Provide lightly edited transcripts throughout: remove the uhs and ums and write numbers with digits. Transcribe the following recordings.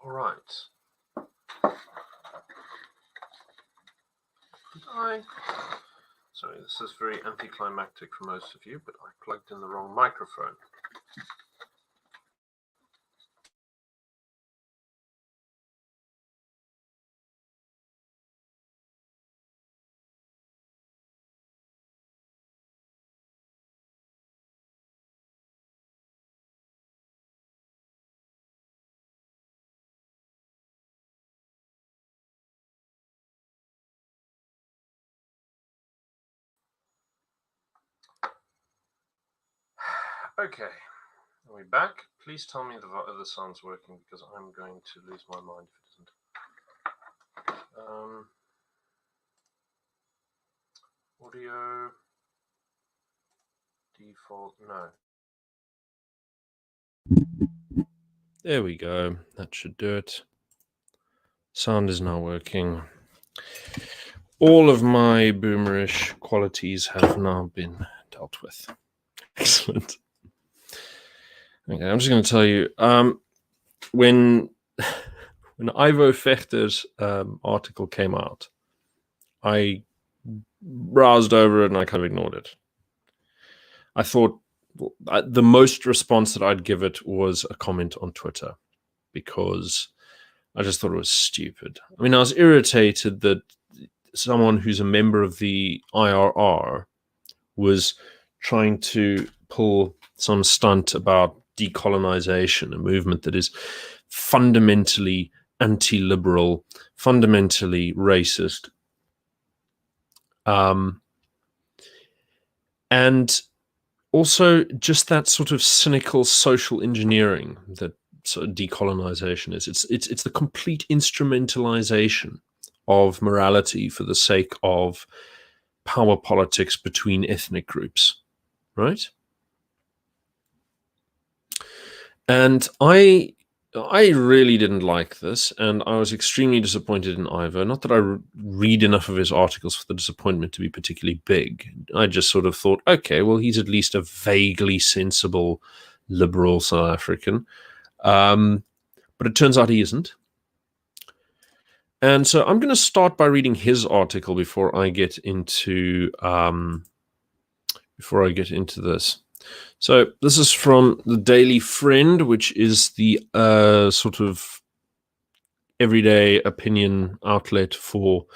All right. Sorry, this is very anticlimactic for most of you, but I plugged in the wrong microphone. Okay, are we back? Please tell me the sound's working, because I'm going to lose my mind if it isn't. Audio default, no. There we go. That should do it. Sound is now working. All of my boomerish qualities have now been dealt with. Excellent. Okay, I'm just going to tell you, when Ivo Vechter's article came out, I browsed over it and I kind of ignored it. I thought the most response that I'd give it was a comment on Twitter, because I just thought it was stupid. I mean, I was irritated that someone who's a member of the IRR was trying to pull some stunt about decolonization, a movement that is fundamentally anti-liberal, fundamentally racist, and also just that sort of cynical social engineering that sort of decolonization is. It's the complete instrumentalization of morality for the sake of power politics between ethnic groups, right? And I really didn't like this, and I was extremely disappointed in Ivo. Not that I read enough of his articles for the disappointment to be particularly big. I just sort of thought, okay, well, he's at least a vaguely sensible liberal South African. But it turns out he isn't. And so I'm going to start by reading his article before I get into this. So this is from the Daily Friend, which is the sort of everyday opinion outlet for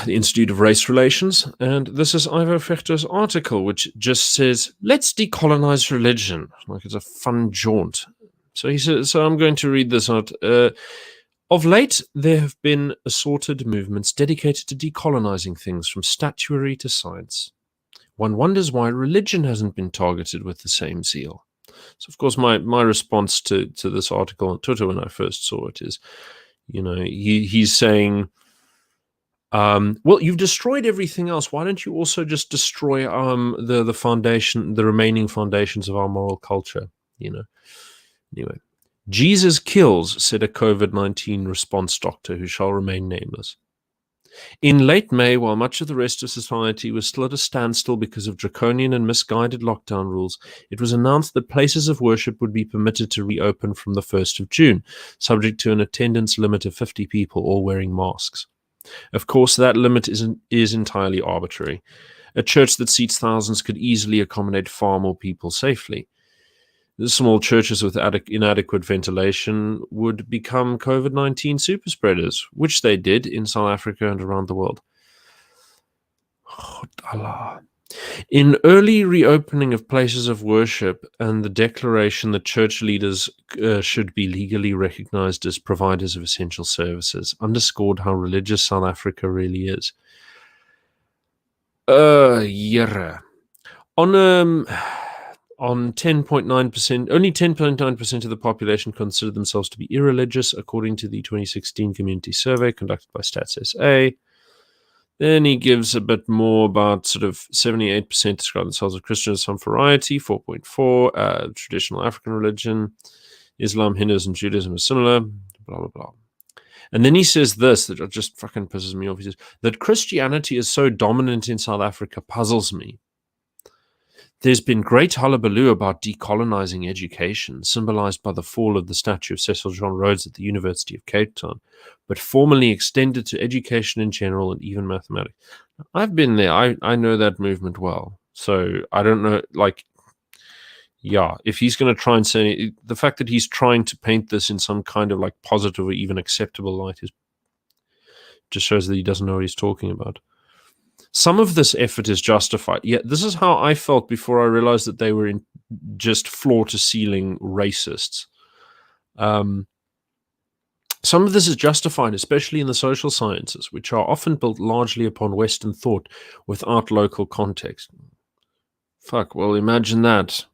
the Institute of Race Relations. And this is Ivo Vechter's article, which just says, let's decolonize religion. Like it's a fun jaunt. So he says, so I'm going to read this out. Of late, there have been assorted movements dedicated to decolonizing things from statuary to science. One wonders why religion hasn't been targeted with the same zeal. So, of course, my response to this article on Twitter when I first saw it is, he's saying, well, you've destroyed everything else. Why don't you also just destroy the foundation, the remaining foundations of our moral culture? Anyway. Jesus kills, said a COVID-19 response doctor who shall remain nameless. In late May, while much of the rest of society was still at a standstill because of draconian and misguided lockdown rules, it was announced that places of worship would be permitted to reopen from the 1st of June, subject to an attendance limit of 50 people all wearing masks. Of course, that limit is entirely arbitrary. A church that seats thousands could easily accommodate far more people safely. The small churches with inadequate ventilation would become COVID-19 super spreaders, which they did in South Africa and around the world. In early reopening of places of worship and the declaration that church leaders should be legally recognized as providers of essential services underscored how religious South Africa really is. On 10.9%, only 10.9% of the population consider themselves to be irreligious, according to the 2016 community survey conducted by Stats SA. Then he gives a bit more about sort of 78% describe themselves as Christian of some variety, 4.4, traditional African religion, Islam, Hinduism, and Judaism are similar, blah, blah, blah. And then he says this, that just fucking pisses me off. He says, that Christianity is so dominant in South Africa puzzles me. There's been great hullabaloo about decolonizing education, symbolized by the fall of the statue of Cecil John Rhodes at the University of Cape Town, but formally extended to education in general and even mathematics. I've been there. I know that movement well. So I don't know, like, yeah, if he's going to try and say, the fact that he's trying to paint this in some kind of like positive or even acceptable light is just shows that he doesn't know what he's talking about. Some of this effort is justified. Yeah, this is how I felt before I realized that they were just floor-to-ceiling racists. Some of this is justified, especially in the social sciences, which are often built largely upon Western thought without local context. Fuck, well, imagine that.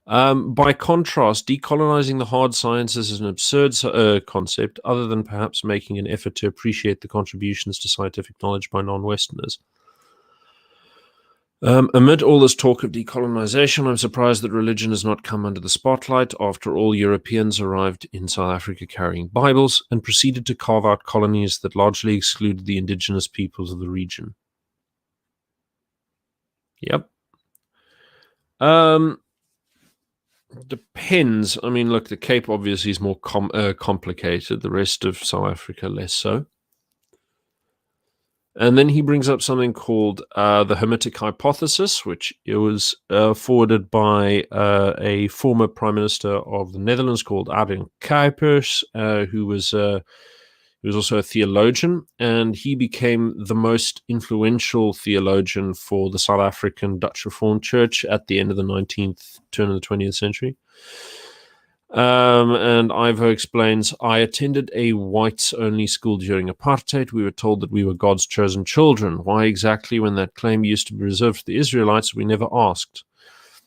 By contrast, decolonizing the hard sciences is an absurd concept, other than perhaps making an effort to appreciate the contributions to scientific knowledge by non-Westerners. Amid all this talk of decolonization, I'm surprised that religion has not come under the spotlight. After all, Europeans arrived in South Africa carrying Bibles and proceeded to carve out colonies that largely excluded the indigenous peoples of the region. Yep. Depends. I mean, look, the Cape obviously is more complicated. The rest of South Africa, less so. And then he brings up something called the Hamitic hypothesis, which it was forwarded by a former prime minister of the Netherlands called Adrian Kuipers, who was also a theologian, and he became the most influential theologian for the South African Dutch Reformed Church at the end of the 19th, turn of the 20th century. And Ivo explains, I attended a whites-only school during apartheid. We were told that we were God's chosen children. Why exactly, when that claim used to be reserved for the Israelites, we never asked.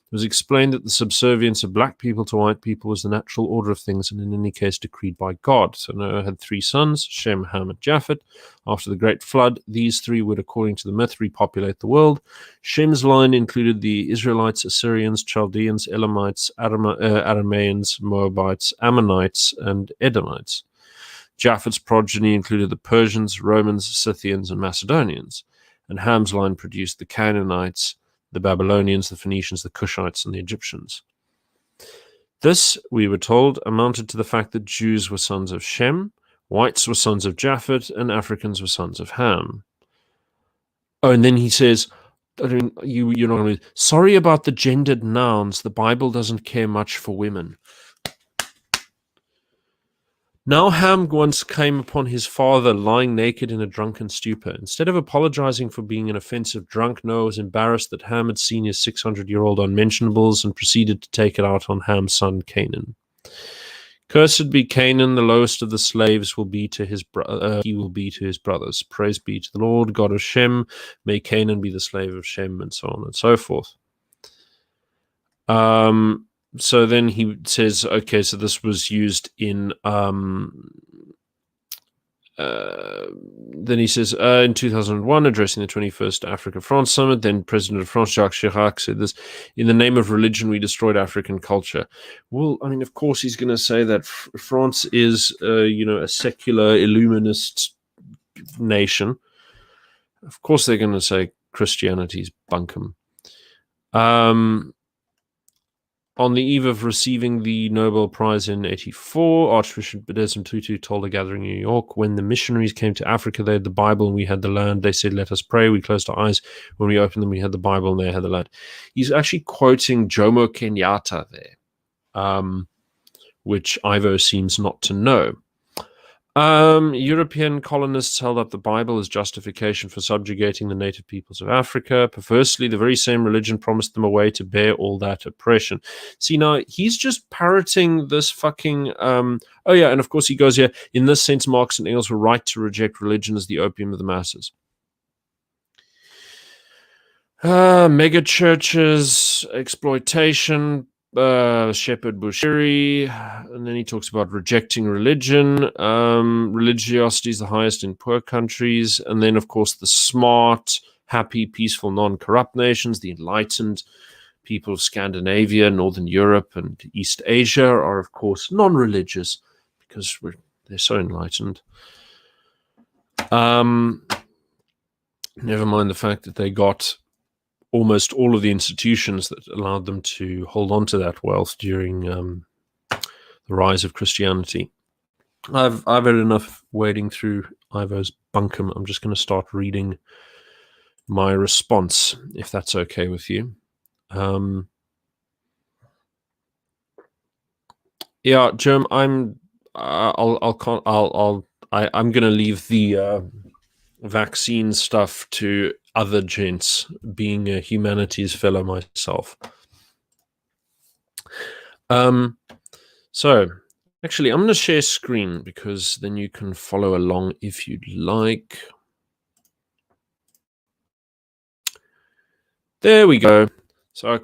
It was explained that the subservience of black people to white people was the natural order of things, and in any case decreed by God. So Noah had 3 sons, Shem, Ham, and Japheth. After the great flood, these 3 would, according to the myth, repopulate the world. Shem's line included the Israelites, Assyrians, Chaldeans, Elamites, Arameans, Moabites, Ammonites, and Edomites. Japheth's progeny included the Persians, Romans, Scythians, and Macedonians. And Ham's line produced the Canaanites, the Babylonians, the Phoenicians, the Cushites, and the Egyptians. This, we were told, amounted to the fact that Jews were sons of Shem, whites were sons of Japheth, and Africans were sons of Ham. Oh, and then he says, I mean, you're not going to... Sorry about the gendered nouns. The Bible doesn't care much for women. Now Ham once came upon his father lying naked in a drunken stupor. Instead of apologizing for being an offensive drunk, Noah was embarrassed that Ham had seen his 600-year-old unmentionables and proceeded to take it out on Ham's son Canaan. Cursed be Canaan, the lowest of the slaves will be to his he will be to his brothers. Praise be to the Lord, God of Shem. May Canaan be the slave of Shem, and so on and so forth. So then he says, okay, so this was used in, then he says, in 2001, addressing the 21st Africa-France Summit, then President of France, Jacques Chirac, said this, in the name of religion, we destroyed African culture. Well, I mean, of course, he's going to say that France is, a secular, illuminist nation. Of course, they're going to say Christianity's bunkum. On the eve of receiving the Nobel Prize in 1984, Archbishop Desmond Tutu told a gathering in New York, when the missionaries came to Africa, they had the Bible and we had the land. They said, let us pray. We closed our eyes. When we opened them, we had the Bible and they had the land. He's actually quoting Jomo Kenyatta there, which Ivo seems not to know. European colonists held up the Bible as justification for subjugating the native peoples of Africa. Perversely, the very same religion promised them a way to bear all that oppression. See, now, he's just parroting this fucking... oh, yeah, and of course he goes here, in this sense, Marx and Engels were right to reject religion as the opium of the masses. Mega churches, exploitation, Shepherd Bushiri, and then he talks about rejecting religion. Religiosity is the highest in poor countries, and then of course the smart, happy, peaceful, non-corrupt nations, the enlightened people of Scandinavia, Northern Europe, and East Asia are of course non-religious because they're so enlightened. Never mind the fact that they got almost all of the institutions that allowed them to hold on to that wealth during the rise of Christianity. I've had enough wading through Ivo's bunkum. I'm just going to start reading my response, if that's okay with you. Yeah, Jerm, I'm going to leave the vaccine stuff to other gents, being a humanities fellow myself. So actually, I'm going to share screen because then you can follow along if you'd like. There we go. So I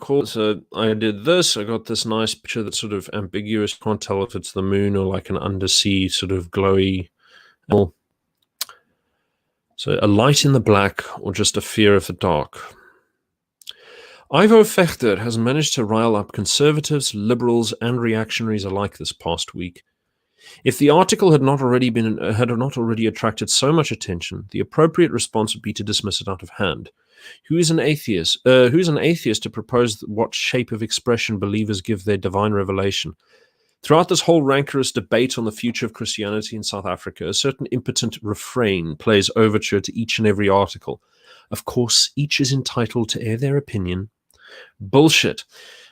did this. I got this nice picture that's sort of ambiguous. Can't tell if it's the moon or like an undersea sort of glowy. So a light in the black or just a fear of the dark. Ivo Vechter has managed to rile up conservatives, liberals, and reactionaries alike this past week. If the article had not already attracted so much attention, the appropriate response would be to dismiss it out of hand. Who is an atheist to propose what shape of expression believers give their divine revelation? Throughout this whole rancorous debate on the future of Christianity in South Africa, a certain impotent refrain plays overture to each and every article. Of course, each is entitled to air their opinion. Bullshit.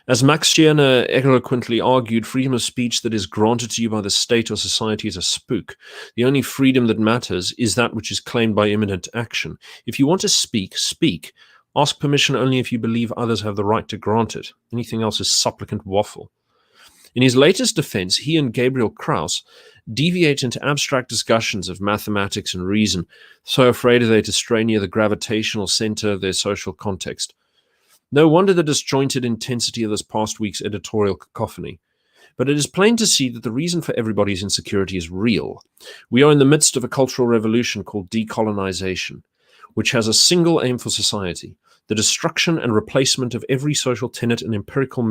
As Max Stirner eloquently argued, freedom of speech that is granted to you by the state or society is a spook. The only freedom that matters is that which is claimed by imminent action. If you want to speak, speak. Ask permission only if you believe others have the right to grant it. Anything else is supplicant waffle. In his latest defense, he and Gabriel Kraus deviate into abstract discussions of mathematics and reason, so afraid are they to stray near the gravitational center of their social context. No wonder the disjointed intensity of this past week's editorial cacophony. But it is plain to see that the reason for everybody's insecurity is real. We are in the midst of a cultural revolution called decolonization, which has a single aim for society: the destruction and replacement of every social tenet and historical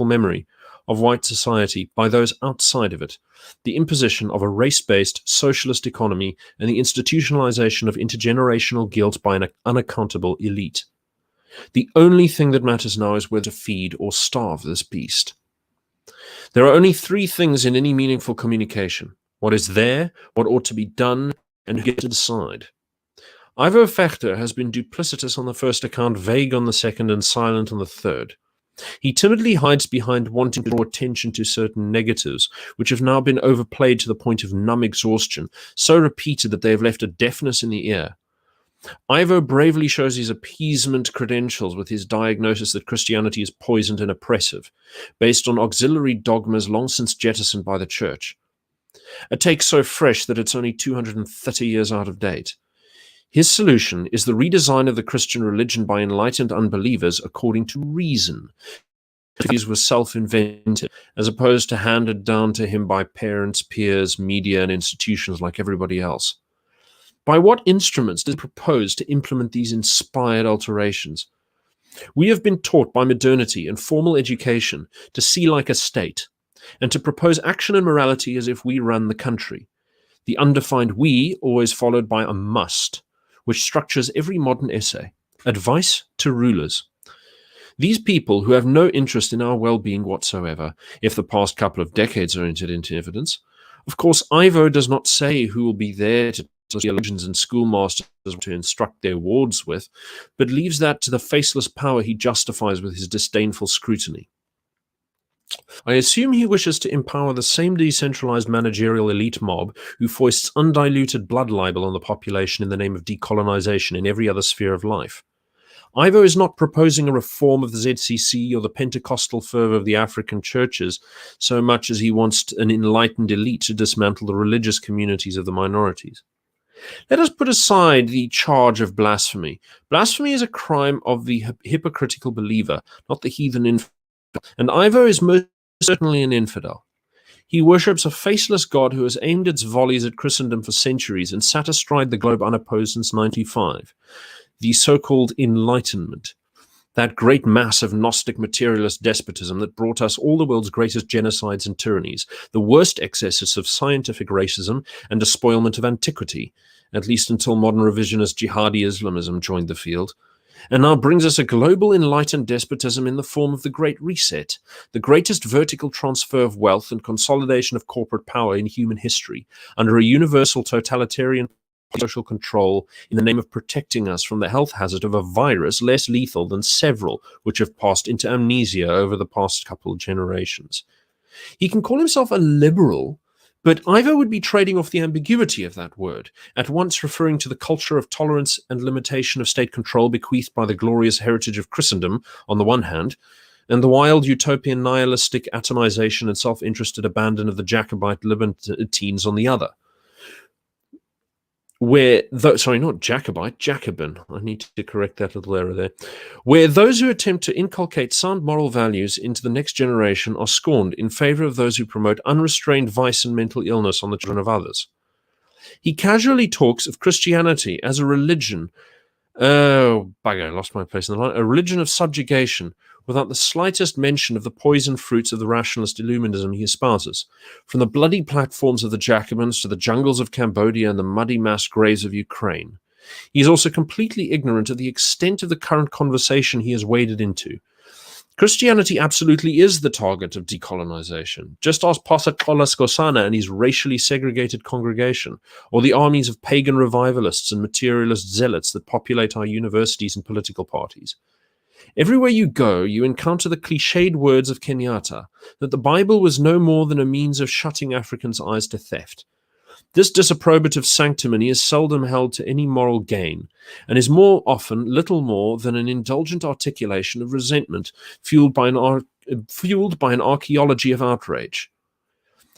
memory of white society by those outside of it, the imposition of a race-based socialist economy, and the institutionalization of intergenerational guilt by an unaccountable elite. The only thing that matters now is whether to feed or starve this beast. There are only three things in any meaningful communication: what is there, what ought to be done, and who gets to decide. Ivo Vechter has been duplicitous on the first account, vague on the second, and silent on the third. He timidly hides behind wanting to draw attention to certain negatives, which have now been overplayed to the point of numb exhaustion, so repeated that they have left a deafness in the ear. Ivo bravely shows his appeasement credentials with his diagnosis that Christianity is poisoned and oppressive, based on auxiliary dogmas long since jettisoned by the Church. A take so fresh that it's only 230 years out of date. His solution is the redesign of the Christian religion by enlightened unbelievers according to reason. These were self-invented, as opposed to handed down to him by parents, peers, media, and institutions like everybody else. By what instruments does he propose to implement these inspired alterations? We have been taught by modernity and formal education to see like a state, and to propose action and morality as if we run the country. The undefined we, always followed by a must, which structures every modern essay. Advice to rulers. These people who have no interest in our well-being whatsoever, if the past couple of decades are entered into evidence. Of course, Ivo does not say who will be there to theologians and schoolmasters to instruct their wards with, but leaves that to the faceless power he justifies with his disdainful scrutiny. I assume he wishes to empower the same decentralized managerial elite mob who foists undiluted blood libel on the population in the name of decolonization in every other sphere of life. Ivo is not proposing a reform of the ZCC or the Pentecostal fervor of the African churches so much as he wants an enlightened elite to dismantle the religious communities of the minorities. Let us put aside the charge of blasphemy. Blasphemy is a crime of the hypocritical believer, not the heathen infidel, and Ivo is most certainly an infidel. He worships a faceless God who has aimed its volleys at Christendom for centuries and sat astride the globe unopposed since 95. The so-called Enlightenment, that great mass of Gnostic materialist despotism that brought us all the world's greatest genocides and tyrannies, the worst excesses of scientific racism and despoilment of antiquity, at least until modern revisionist jihadi Islamism joined the field. and now brings us a global enlightened despotism in the form of the Great Reset, the greatest vertical transfer of wealth and consolidation of corporate power in human history, under a universal totalitarian social control in the name of protecting us from the health hazard of a virus less lethal than several which have passed into amnesia over the past couple of generations. He can call himself a liberal, but Ivo would be trading off the ambiguity of that word, at once referring to the culture of tolerance and limitation of state control bequeathed by the glorious heritage of Christendom on the one hand, and the wild utopian nihilistic atomization and self-interested abandon of the Jacobite libertines on the other. Not Jacobite, Jacobin. I need to correct that little error there. Where those who attempt to inculcate sound moral values into the next generation are scorned in favor of those who promote unrestrained vice and mental illness on the children of others. He casually talks of Christianity as a religion. Oh, bugger, I lost my place in the line. A religion of subjugation, without the slightest mention of the poison fruits of the rationalist Illuminism he espouses. From the bloody platforms of the Jacobins to the jungles of Cambodia and the muddy mass graves of Ukraine. He is also completely ignorant of the extent of the current conversation he has waded into. Christianity absolutely is the target of decolonization. Just ask Pastor Carlos Gosana and his racially segregated congregation, or the armies of pagan revivalists and materialist zealots that populate our universities and political parties. Everywhere you go, you encounter the cliched words of Kenyatta, that the Bible was no more than a means of shutting Africans' eyes to theft. This disapprobative sanctimony is seldom held to any moral gain, and is more often little more than an indulgent articulation of resentment fueled by an archaeology of outrage.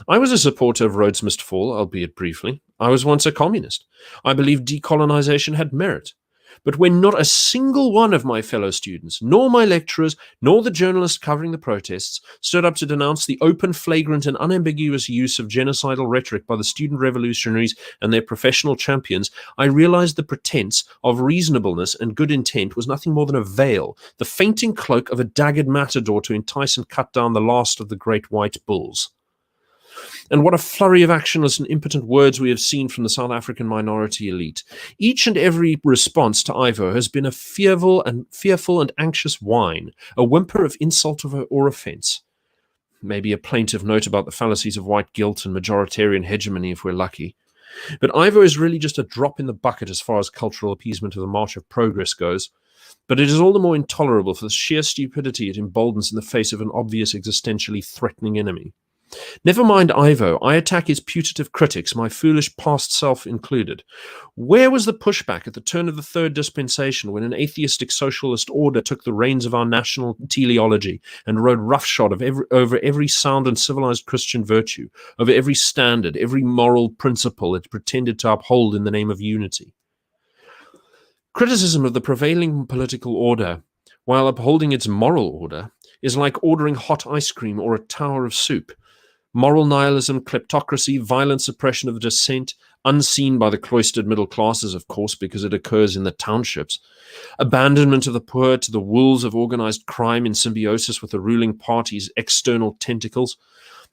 I was a supporter of Rhodes Must Fall, albeit briefly. I was once a communist. I believed decolonization had merit. But when not a single one of my fellow students, nor my lecturers, nor the journalists covering the protests, stood up to denounce the open, flagrant, and unambiguous use of genocidal rhetoric by the student revolutionaries and their professional champions, I realized the pretense of reasonableness and good intent was nothing more than a veil, the fainting cloak of a daggered matador to entice and cut down the last of the great white bulls. And what a flurry of actionless and impotent words we have seen from the South African minority elite. Each and every response to Ivo has been a fearful and anxious whine, a whimper of insult or offense. Maybe a plaintive note about the fallacies of white guilt and majoritarian hegemony if we're lucky. But Ivo is really just a drop in the bucket as far as cultural appeasement of the March of Progress goes. But it is all the more intolerable for the sheer stupidity it emboldens in the face of an obvious existentially threatening enemy. Never mind Ivo, I attack his putative critics, my foolish past self included. Where was the pushback at the turn of the third dispensation when an atheistic socialist order took the reins of our national teleology and rode roughshod over every sound and civilized Christian virtue, over every standard, every moral principle it pretended to uphold in the name of unity? Criticism of the prevailing political order, while upholding its moral order, is like ordering hot ice cream or a tower of soup. Moral nihilism, kleptocracy, violent suppression of the dissent, unseen by the cloistered middle classes, of course, because it occurs in the townships. Abandonment of the poor to the wolves of organized crime in symbiosis with the ruling party's external tentacles.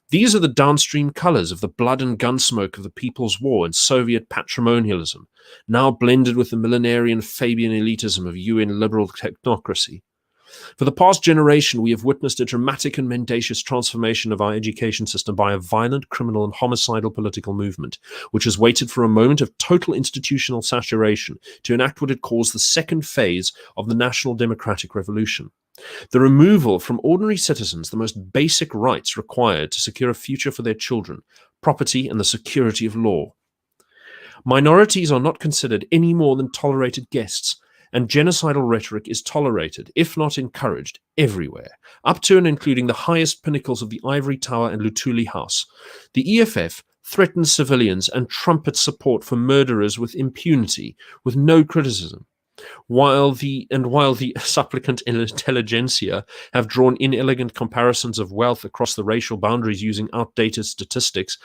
These are the downstream colors of the blood and gun smoke of the People's War and Soviet patrimonialism, now blended with the millenarian Fabian elitism of UN liberal technocracy. For the past generation, we have witnessed a dramatic and mendacious transformation of our education system by a violent, criminal, and homicidal political movement, which has waited for a moment of total institutional saturation to enact what it calls the second phase of the national democratic revolution. The removal from ordinary citizens the most basic rights required to secure a future for their children, property, and the security of law. Minorities are not considered any more than tolerated guests, and genocidal rhetoric is tolerated, if not encouraged, everywhere, up to and including the highest pinnacles of the Ivory Tower and Luthuli House. The EFF threatens civilians and trumpets support for murderers with impunity, with no criticism. While the supplicant intelligentsia have drawn inelegant comparisons of wealth across the racial boundaries using outdated statistics,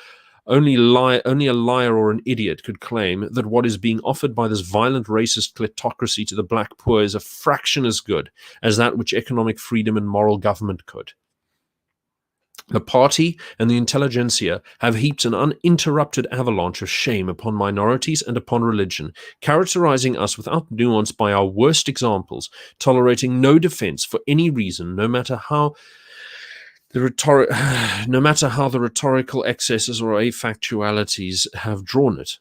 only a liar or an idiot could claim that what is being offered by this violent racist kleptocracy to the black poor is a fraction as good as that which economic freedom and moral government could. The party and the intelligentsia have heaped an uninterrupted avalanche of shame upon minorities and upon religion, characterizing us without nuance by our worst examples, tolerating no defense for any reason, no matter how the rhetorical excesses or afactualities have drawn it.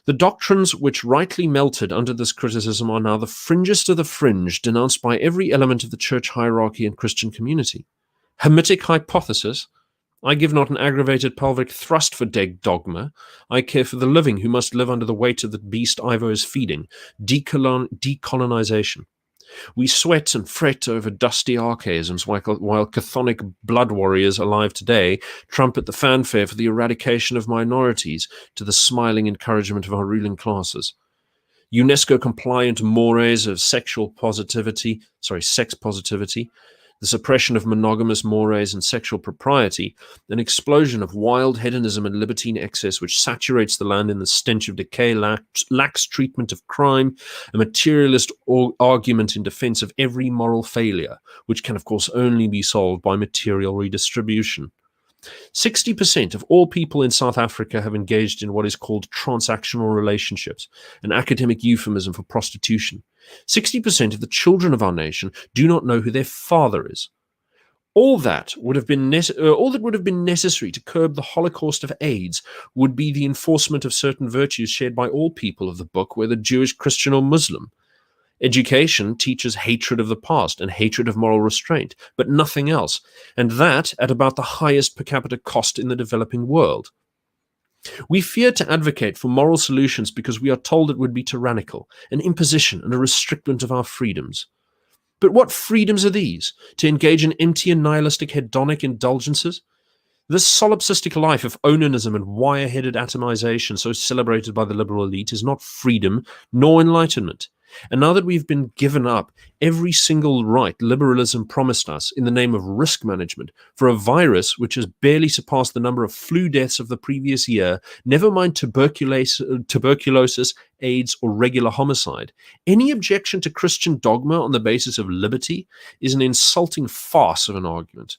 The doctrines which rightly melted under this criticism are now the fringest of the fringe, denounced by every element of the church hierarchy and Christian community. Hamitic hypothesis: I give not an aggravated pelvic thrust for dead dogma. I care for the living who must live under the weight of the beast Ivo is feeding. Decolonization. We sweat and fret over dusty archaisms while chthonic blood warriors alive today trumpet the fanfare for the eradication of minorities to the smiling encouragement of our ruling classes. UNESCO-compliant mores of sex positivity, the suppression of monogamous mores and sexual propriety, an explosion of wild hedonism and libertine excess which saturates the land in the stench of decay, lax treatment of crime, a materialist argument in defense of every moral failure, which can of course only be solved by material redistribution. 60% of all people in South Africa have engaged in what is called transactional relationships, an academic euphemism for prostitution. 60% of the children of our nation do not know who their father is. All that would have been necessary to curb the Holocaust of AIDS would be the enforcement of certain virtues shared by all people of the book, whether Jewish, Christian, or Muslim. Education teaches hatred of the past and hatred of moral restraint, but nothing else, and that at about the highest per capita cost in the developing world. We fear to advocate for moral solutions because we are told it would be tyrannical, an imposition and a restriction of our freedoms. But what freedoms are these? To engage in empty and nihilistic hedonic indulgences? This solipsistic life of onanism and wire-headed atomization so celebrated by the liberal elite is not freedom nor enlightenment. And now that we've been given up every single right liberalism promised us in the name of risk management for a virus which has barely surpassed the number of flu deaths of the previous year, never mind tuberculosis, AIDS, or regular homicide, any objection to Christian dogma on the basis of liberty is an insulting farce of an argument.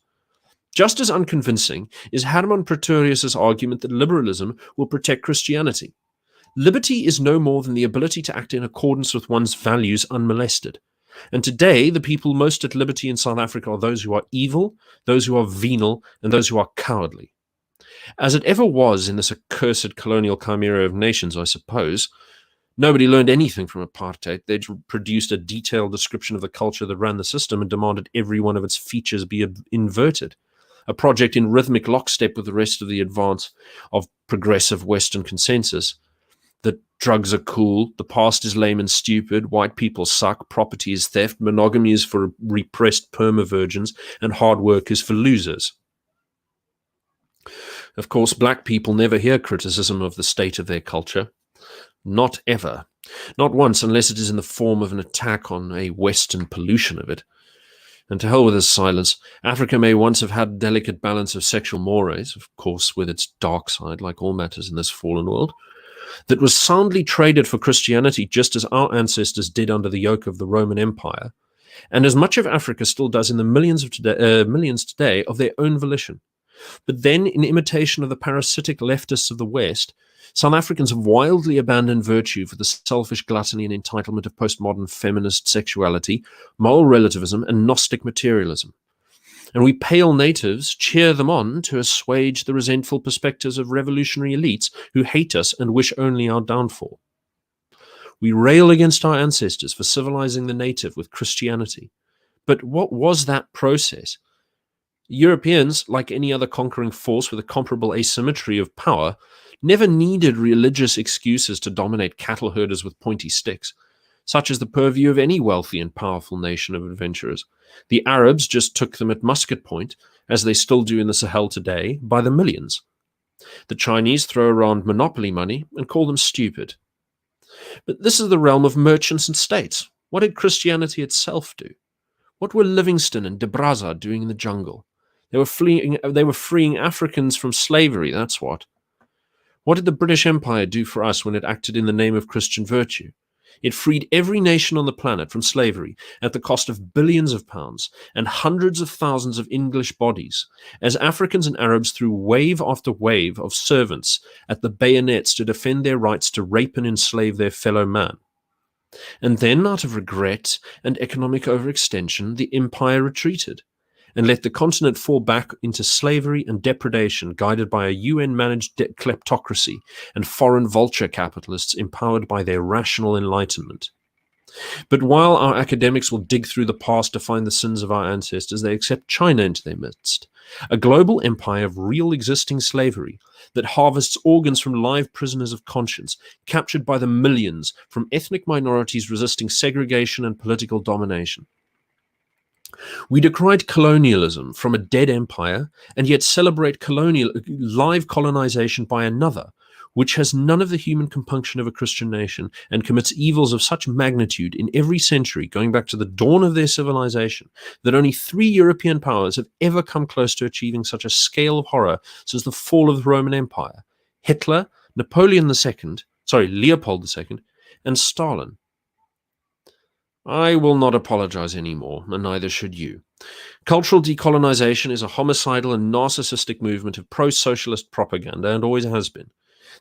Just as unconvincing is Hermann Pretorius's argument that liberalism will protect Christianity. Liberty is no more than the ability to act in accordance with one's values unmolested. And today, the people most at liberty in South Africa are those who are evil, those who are venal, and those who are cowardly. As it ever was in this accursed colonial chimera of nations, I suppose, nobody learned anything from apartheid. They produced a detailed description of the culture that ran the system and demanded every one of its features be inverted. A project in rhythmic lockstep with the rest of the advance of progressive Western consensus. That drugs are cool, the past is lame and stupid, white people suck, property is theft, monogamy is for repressed perma-virgins, and hard work is for losers. Of course, black people never hear criticism of the state of their culture. Not ever. Not once, unless it is in the form of an attack on a Western pollution of it. And to hell with this silence. Africa may once have had a delicate balance of sexual mores, of course with its dark side, like all matters in this fallen world, that was soundly traded for Christianity just as our ancestors did under the yoke of the Roman Empire, and as much of Africa still does in the millions today of their own volition. But then, in imitation of the parasitic leftists of the West, South Africans have wildly abandoned virtue for the selfish gluttony and entitlement of postmodern feminist sexuality, moral relativism, and Gnostic materialism. And we pale natives cheer them on to assuage the resentful perspectives of revolutionary elites who hate us and wish only our downfall. We rail against our ancestors for civilizing the native with Christianity. But what was that process? Europeans, like any other conquering force with a comparable asymmetry of power, never needed religious excuses to dominate cattle herders with pointy sticks. Such is the purview of any wealthy and powerful nation of adventurers. The Arabs just took them at musket point, as they still do in the Sahel today, by the millions. The Chinese throw around monopoly money and call them stupid. But this is the realm of merchants and states. What did Christianity itself do? What were Livingstone and de Brazza doing in the jungle? They were freeing Africans from slavery, that's what. What did the British Empire do for us when it acted in the name of Christian virtue? It freed every nation on the planet from slavery at the cost of billions of pounds and hundreds of thousands of English bodies, as Africans and Arabs threw wave after wave of servants at the bayonets to defend their rights to rape and enslave their fellow man. And then, out of regret and economic overextension, the empire retreated and let the continent fall back into slavery and depredation, guided by a UN-managed kleptocracy and foreign vulture capitalists empowered by their rational enlightenment. But while our academics will dig through the past to find the sins of our ancestors, they accept China into their midst, a global empire of real existing slavery that harvests organs from live prisoners of conscience, captured by the millions from ethnic minorities resisting segregation and political domination. We decried colonialism from a dead empire and yet celebrate live colonization by another, which has none of the human compunction of a Christian nation and commits evils of such magnitude in every century, going back to the dawn of their civilization, that only 3 European powers have ever come close to achieving such a scale of horror since the fall of the Roman Empire: Hitler, Leopold II, and Stalin. I will not apologize anymore, and neither should you. Cultural decolonization is a homicidal and narcissistic movement of pro-socialist propaganda, and always has been.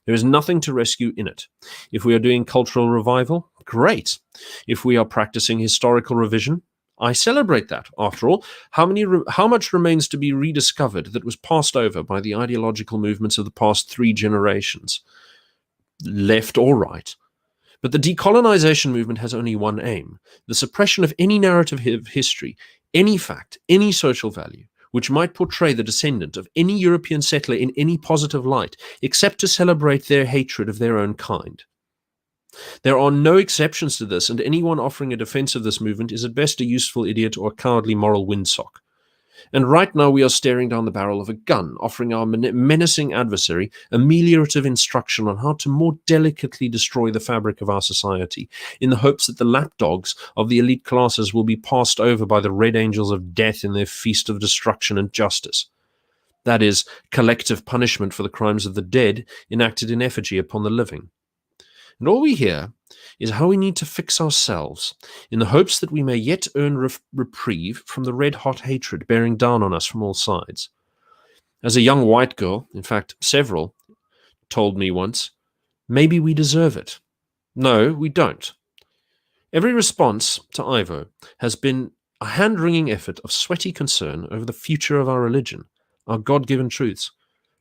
There is nothing to rescue in it. If we are doing cultural revival, great. If we are practicing historical revision, I celebrate that. After all, how much remains to be rediscovered that was passed over by the ideological movements of the past 3 generations, left or right? But the decolonization movement has only one aim: the suppression of any narrative of history, any fact, any social value, which might portray the descendant of any European settler in any positive light, except to celebrate their hatred of their own kind. There are no exceptions to this, and anyone offering a defense of this movement is at best a useful idiot or a cowardly moral windsock. And right now we are staring down the barrel of a gun, offering our menacing adversary ameliorative instruction on how to more delicately destroy the fabric of our society, in the hopes that the lapdogs of the elite classes will be passed over by the red angels of death in their feast of destruction and justice. That is, collective punishment for the crimes of the dead enacted in effigy upon the living. And all we hear is how we need to fix ourselves, in the hopes that we may yet earn reprieve from the red-hot hatred bearing down on us from all sides. As a young white girl, in fact several, told me once, maybe we deserve it. No, we don't. Every response to Ivo has been a hand-wringing effort of sweaty concern over the future of our religion, our God-given truths,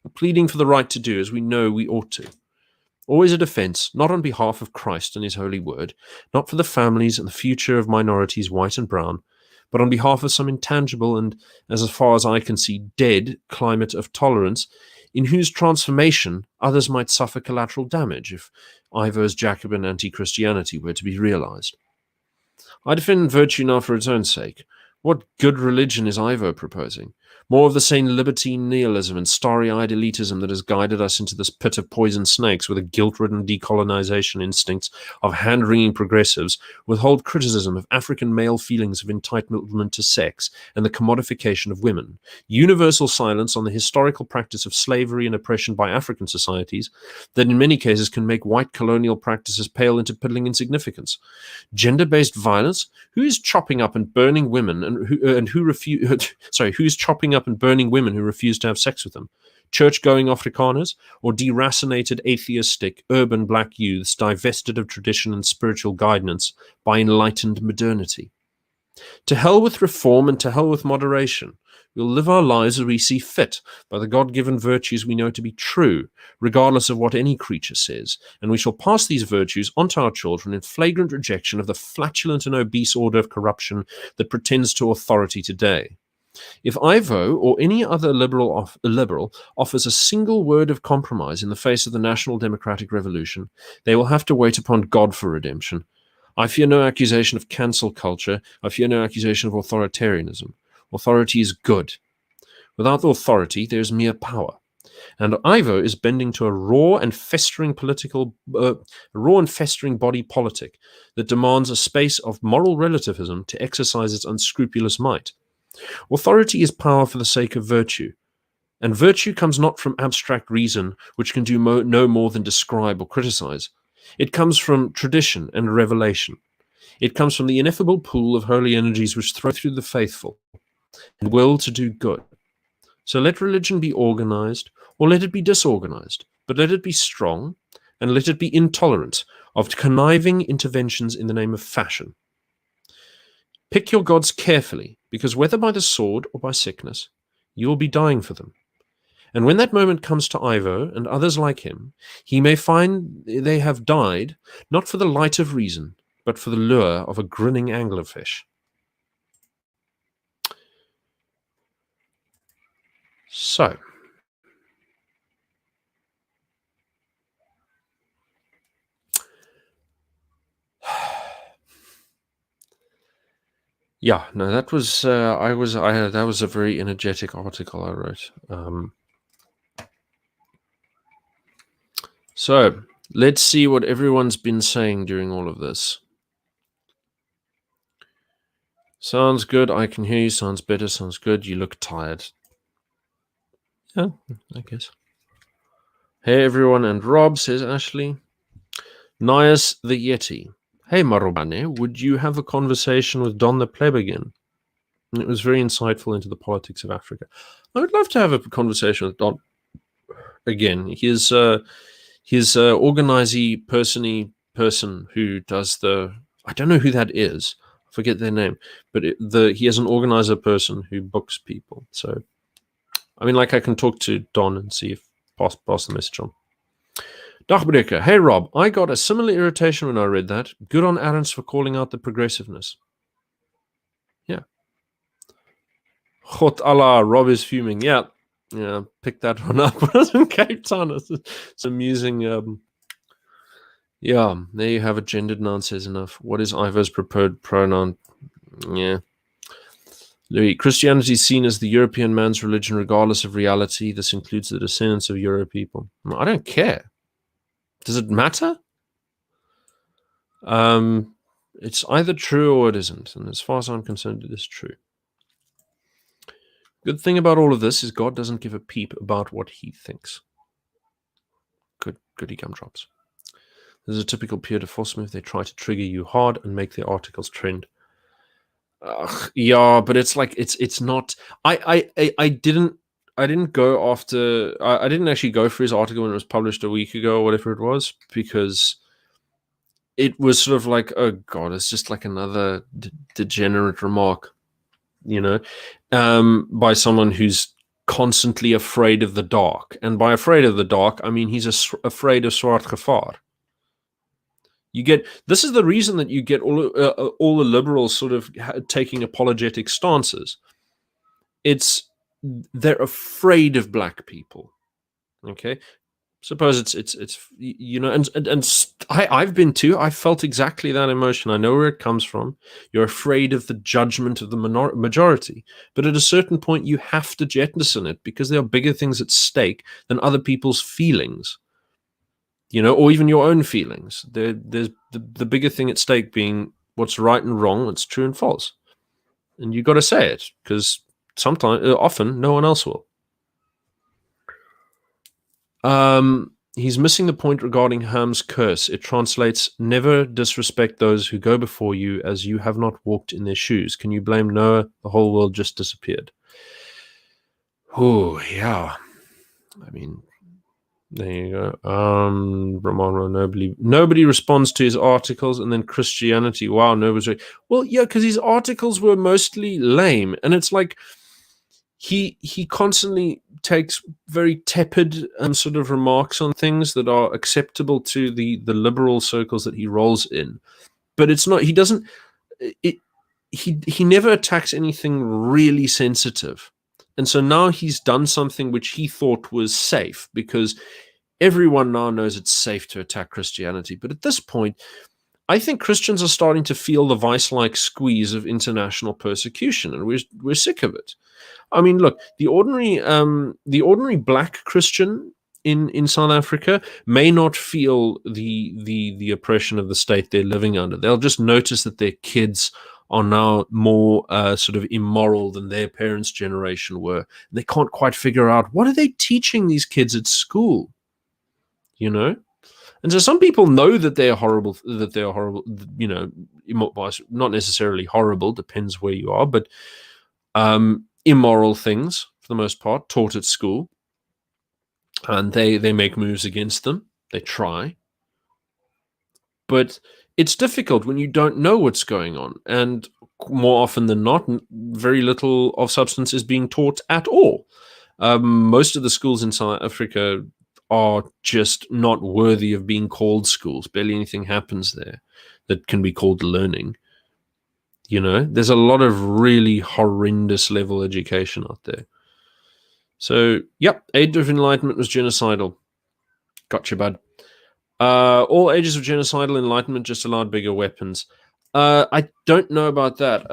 a pleading for the right to do as we know we ought to. Always a defense, not on behalf of Christ and his holy word, not for the families and the future of minorities, white and brown, but on behalf of some intangible and, as far as I can see, dead climate of tolerance, in whose transformation others might suffer collateral damage if Ivo's Jacobin anti-Christianity were to be realized. I defend virtue now for its own sake. What good religion is Ivo proposing? More of the same libertine nihilism and starry-eyed elitism that has guided us into this pit of poison snakes with a guilt-ridden decolonization instincts of hand-wringing progressives, withhold criticism of African male feelings of entitlement to sex and the commodification of women, universal silence on the historical practice of slavery and oppression by African societies that in many cases can make white colonial practices pale into piddling insignificance, gender-based violence, who's chopping up and burning women who's chopping up and burning women who refuse to have sex with them? Church-going Afrikaners, or deracinated, atheistic, urban black youths divested of tradition and spiritual guidance by enlightened modernity? To hell with reform and to hell with moderation. We'll live our lives as we see fit, by the God-given virtues we know to be true, regardless of what any creature says, and we shall pass these virtues onto our children in flagrant rejection of the flatulent and obese order of corruption that pretends to authority today. If Ivo or any other liberal offers a single word of compromise in the face of the national democratic revolution, they will have to wait upon God for redemption. I fear no accusation of cancel culture. I fear no accusation of authoritarianism. Authority is good. Without authority, there is mere power. And Ivo is bending to a raw and festering body politic that demands a space of moral relativism to exercise its unscrupulous might. Authority is power for the sake of virtue, and virtue comes not from abstract reason, which can do no more than describe or criticize. It comes from tradition and revelation. It comes from the ineffable pool of holy energies which throw through the faithful and will to do good. So let religion be organized, or let it be disorganized, but let it be strong, and let it be intolerant of conniving interventions in the name of fashion. Pick your gods carefully, because whether by the sword or by sickness, you will be dying for them. And when that moment comes to Ivo and others like him, he may find they have died, not for the light of reason, but for the lure of a grinning anglerfish. So, yeah, no, that was that was a very energetic article I wrote. So let's see what everyone's been saying during all of this. Sounds good. I can hear you. Sounds better. Sounds good. You look tired. Yeah, I guess. Hey everyone, and Rob, says Ashley. Nias the Yeti. Hey Marubane, would you have a conversation with Don the Pleb again? It was very insightful into the politics of Africa. I would love to have a conversation with Don again. His organizee person who does the, I don't know who that is. I forget their name, but he has an organizer person who books people. So, I mean, like I can talk to Don and see if pass the message on. Dagbreker, hey Rob, I got a similar irritation when I read that. Good on Arends for calling out the progressiveness. Yeah. God Allah, Rob is fuming. Yeah, pick that one up. When I was in Cape Town, it's amusing. Yeah, there you have it. Gendered noun says enough. What is Ivo's preferred pronoun? Yeah. Louis, Christianity is seen as the European man's religion regardless of reality. This includes the descendants of Euro people. I don't care. Does it matter? It's either true or it isn't. And as far as I'm concerned, it is true. Good thing about all of this is God doesn't give a peep about what he thinks. Goody gumdrops. This is a typical peer to force move. They try to trigger you hard and make their articles trend. Yeah, but it's like it's not. I didn't go after. I didn't actually go for his article when it was published a week ago or whatever it was, because it was sort of like, oh god, it's just like another degenerate remark, by someone who's constantly afraid of the dark. And by afraid of the dark, I mean he's afraid of Swart Gevaar. This is the reason that you get all the liberals sort of taking apologetic stances. They're afraid of black people. Okay, suppose it's and I've been too. I felt exactly that emotion. I know where it comes from. You're afraid of the judgment of the majority, but at a certain point you have to jettison it because there are bigger things at stake than other people's feelings. Or even your own feelings. There's the bigger thing at stake being what's right and wrong, what's true and false. And you got to say it, because often, no one else will. He's missing the point regarding Ham's curse. It translates, never disrespect those who go before you, as you have not walked in their shoes. Can you blame Noah? The whole world just disappeared. Oh, yeah. I mean, there you go. Ramon, nobody responds to his articles, and then Christianity. Wow, nobody's. Well, yeah, because his articles were mostly lame, and it's like he constantly takes very tepid sort of remarks on things that are acceptable to the liberal circles that he rolls in, but it's not. He doesn't. He never attacks anything really sensitive. And so now he's done something which he thought was safe, because everyone now knows it's safe to attack Christianity. But at this point, I think Christians are starting to feel the vice-like squeeze of international persecution, and we're sick of it. I mean, look, the ordinary black Christian in South Africa may not feel the oppression of the state they're living under. They'll just notice that their kids are now more sort of immoral than their parents' generation were. They can't quite figure out, what are they teaching these kids at school? And so some people know that they're horrible, not necessarily horrible, depends where you are, but immoral things, for the most part, taught at school. And they make moves against them. They try. But it's difficult when you don't know what's going on. And more often than not, very little of substance is being taught at all. Most of the schools in South Africa are just not worthy of being called schools. Barely anything happens there that can be called learning. There's a lot of really horrendous level education out there. So, yep, Age of Enlightenment was genocidal. Gotcha, bud. All ages of genocidal enlightenment just allowed bigger weapons. I don't know about that.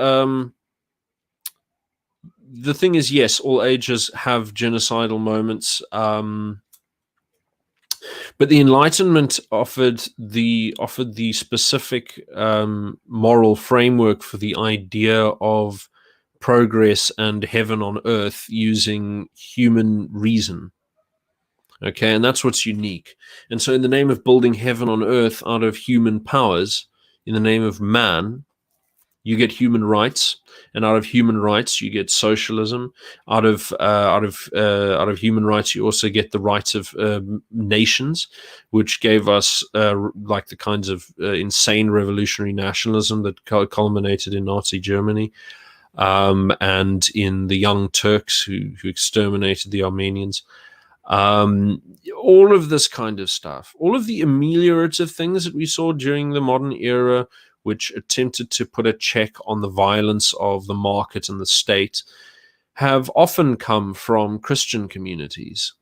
The thing is, yes, all ages have genocidal moments. But the Enlightenment offered the specific moral framework for the idea of progress and heaven on earth using human reason. Okay, and that's what's unique. And so in the name of building heaven on earth out of human powers, in the name of man, you get human rights, and out of human rights you get socialism. Out of human rights you also get the rights of nations, which gave us like the kinds of insane revolutionary nationalism that culminated in Nazi Germany, and in the Young Turks who exterminated the Armenians. All of this kind of stuff, all of the ameliorative things that we saw during the modern era, which attempted to put a check on the violence of the market and the state, have often come from Christian communities.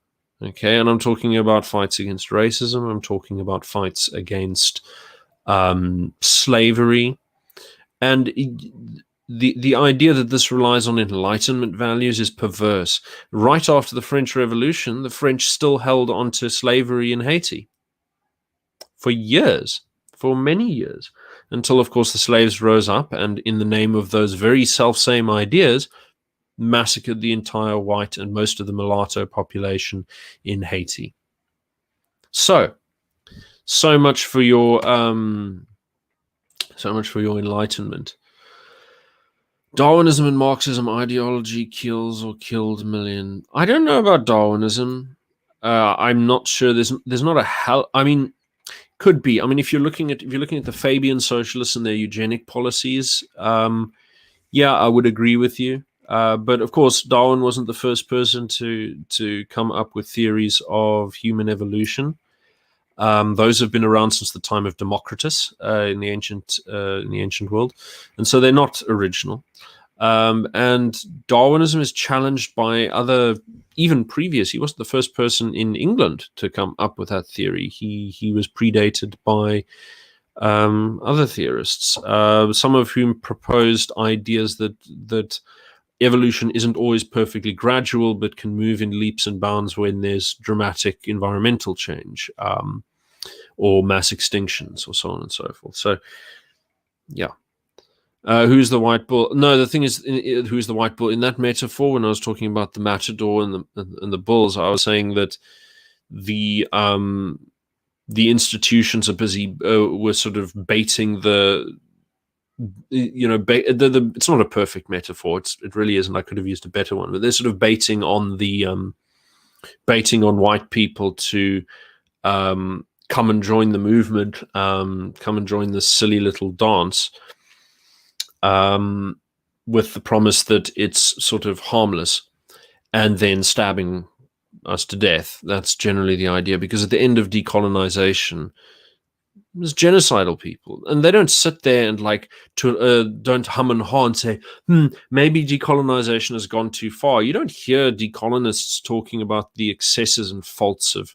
Okay, and I'm talking about fights against racism. I'm talking about fights against slavery. And the idea that this relies on Enlightenment values is perverse. Right after the French Revolution, the French still held on to slavery in Haiti for years, for many years, until, of course, the slaves rose up and, in the name of those very self-same ideas, massacred the entire white and most of the mulatto population in Haiti. So much for your Enlightenment. Darwinism and Marxism ideology kills or killed a million. I don't know about Darwinism. I'm not sure. There's not a hell. I mean, could be. I mean, if you're looking at the Fabian socialists and their eugenic policies, yeah, I would agree with you. But of course, Darwin wasn't the first person to come up with theories of human evolution. Those have been around since the time of Democritus in the ancient world, and so they're not original. And Darwinism is challenged by other, even previous. He wasn't the first person in England to come up with that theory. He was predated by other theorists, some of whom proposed ideas that evolution isn't always perfectly gradual, but can move in leaps and bounds when there's dramatic environmental change, or mass extinctions, or so on and so forth. So, yeah. Who's the white bull? No, the thing is, who's the white bull? In that metaphor, when I was talking about the matador and the bulls, I was saying that the institutions are busy, were sort of baiting it's not a perfect metaphor. It really isn't. I could have used a better one, but they're sort of baiting on white people to come and join the movement, come and join this silly little dance, with the promise that it's sort of harmless, and then stabbing us to death. That's generally the idea, because at the end of decolonization, there's genocidal people, and they don't sit there and don't hum and haw and say, maybe decolonization has gone too far. You don't hear decolonists talking about the excesses and faults of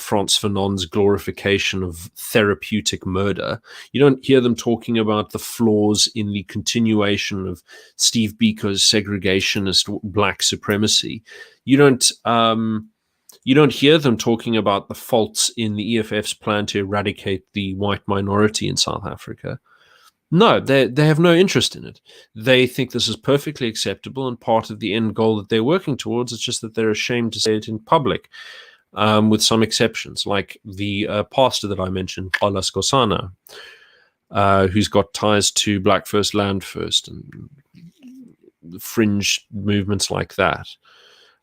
Frantz Fanon's glorification of therapeutic murder. You don't hear them talking about the flaws in the continuation of Steve Biko's segregationist black supremacy. You don't hear them talking about the faults in the EFF's plan to eradicate the white minority in South Africa. No, they have no interest in it. They think this is perfectly acceptable and part of the end goal that they're working towards. It's just that they're ashamed to say it in public. with some exceptions, like the pastor that I mentioned, Paula Scosana, who's got ties to Black First, Land First, and fringe movements like that.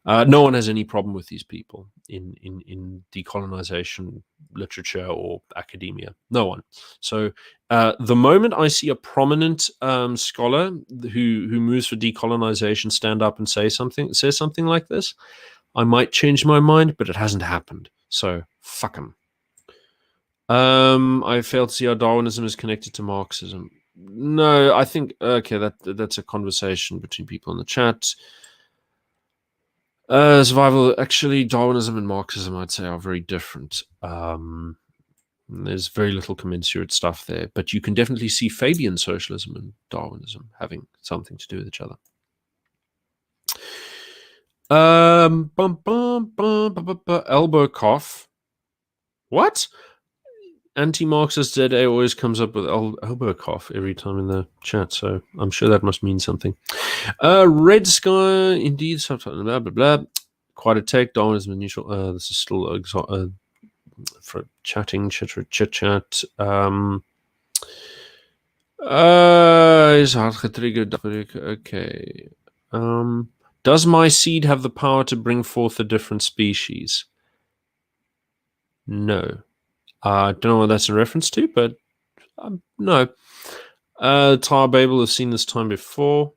No one has any problem with these people in decolonization literature or academia. No one. So the moment I see a prominent scholar who moves for decolonization stand up and says something like this, I might change my mind, but it hasn't happened. So fuck him. I fail to see how Darwinism is connected to Marxism. No, I think that's a conversation between people in the chat. Survival, actually, Darwinism and Marxism, I'd say, are very different. There's very little commensurate stuff there, but you can definitely see Fabian socialism and Darwinism having something to do with each other. Elbow cough. What? Anti-Marxist ZA always comes up with elbow cough every time in the chat, so I'm sure that must mean something. Red Sky, indeed, subtitle, blah, blah, blah. Quite a take, Darwinism and neutral. This is still for chatting, chit-chat. Is hard getriggerd. Okay. Does my seed have the power to bring forth a different species? No. I don't know what that's a reference to, but no. Tower Babel has seen this time before,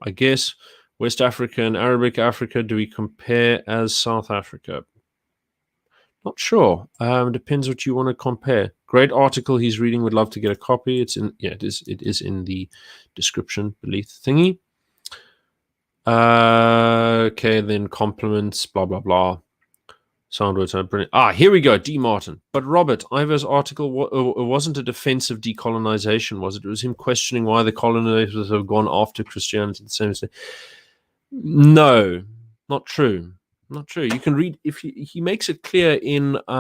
I guess. West Africa and Arabic Africa, do we compare as South Africa? Not sure. Depends what you want to compare. Great article he's reading. Would love to get a copy. It's in it is in the description beneath thingy. Okay, then compliments, blah blah blah. Sound words are brilliant. Here we go. D. Martin. But Robert, Ivor's article wasn't a defense of decolonization, was it? It was him questioning why the colonizers have gone after Christianity the same way. No, not true. Not true. You can read if he makes it clear in there's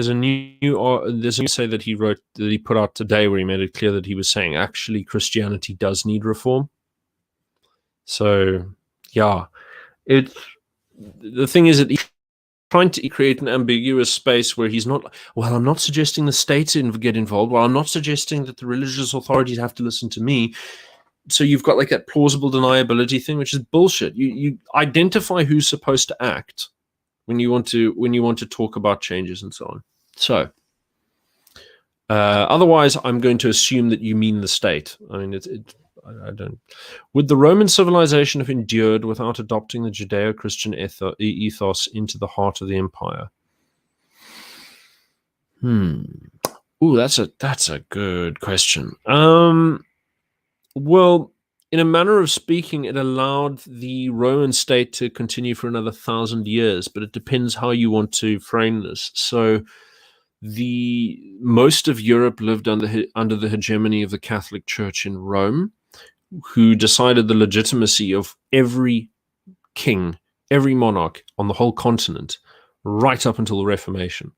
a new essay that he put out today where he made it clear that he was saying actually Christianity does need reform. So yeah, the thing is that he's trying to create an ambiguous space where he's not, well, I'm not suggesting the state get involved. Well, I'm not suggesting that the religious authorities have to listen to me. So you've got like that plausible deniability thing, which is bullshit. You identify who's supposed to act when you want to talk about changes and so on. So otherwise, I'm going to assume that you mean the state. I mean, I don't. Would the Roman civilization have endured without adopting the Judeo-Christian ethos into the heart of the empire? Ooh, that's a good question. Well, in a manner of speaking, it allowed the Roman state to continue for another 1,000 years, but it depends how you want to frame this. So most of Europe lived under the hegemony of the Catholic Church in Rome, who decided the legitimacy of every king, every monarch on the whole continent, right up until the Reformation.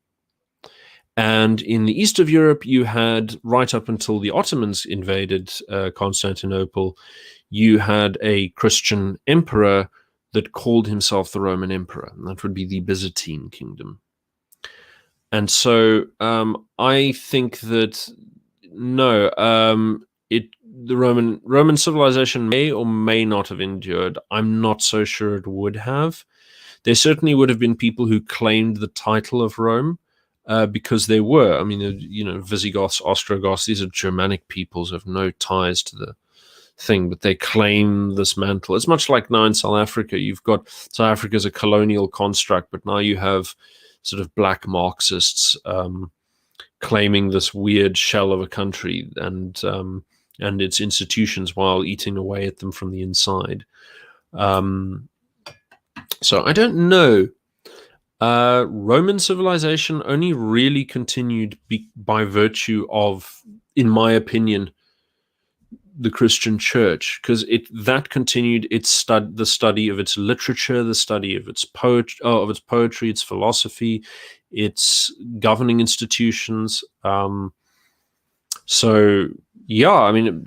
And in the east of Europe, you had, right up until the Ottomans invaded Constantinople, you had a Christian emperor that called himself the Roman Emperor, and that would be the Byzantine Kingdom. And so I think that, no, the Roman civilization may or may not have endured. I'm not so sure it would have. There certainly would have been people who claimed the title of Rome, because they were. I mean, Visigoths, Ostrogoths, these are Germanic peoples of no ties to the thing, but they claim this mantle. It's much like now in South Africa. You've got South Africa as a colonial construct, but now you have sort of black Marxists claiming this weird shell of a country and its institutions while eating away at them from the inside. So I don't know. Roman civilization only really continued by virtue of, in my opinion, the Christian Church, because that continued the study of its literature, the study of its poetry, its philosophy, its governing institutions. So yeah, I mean,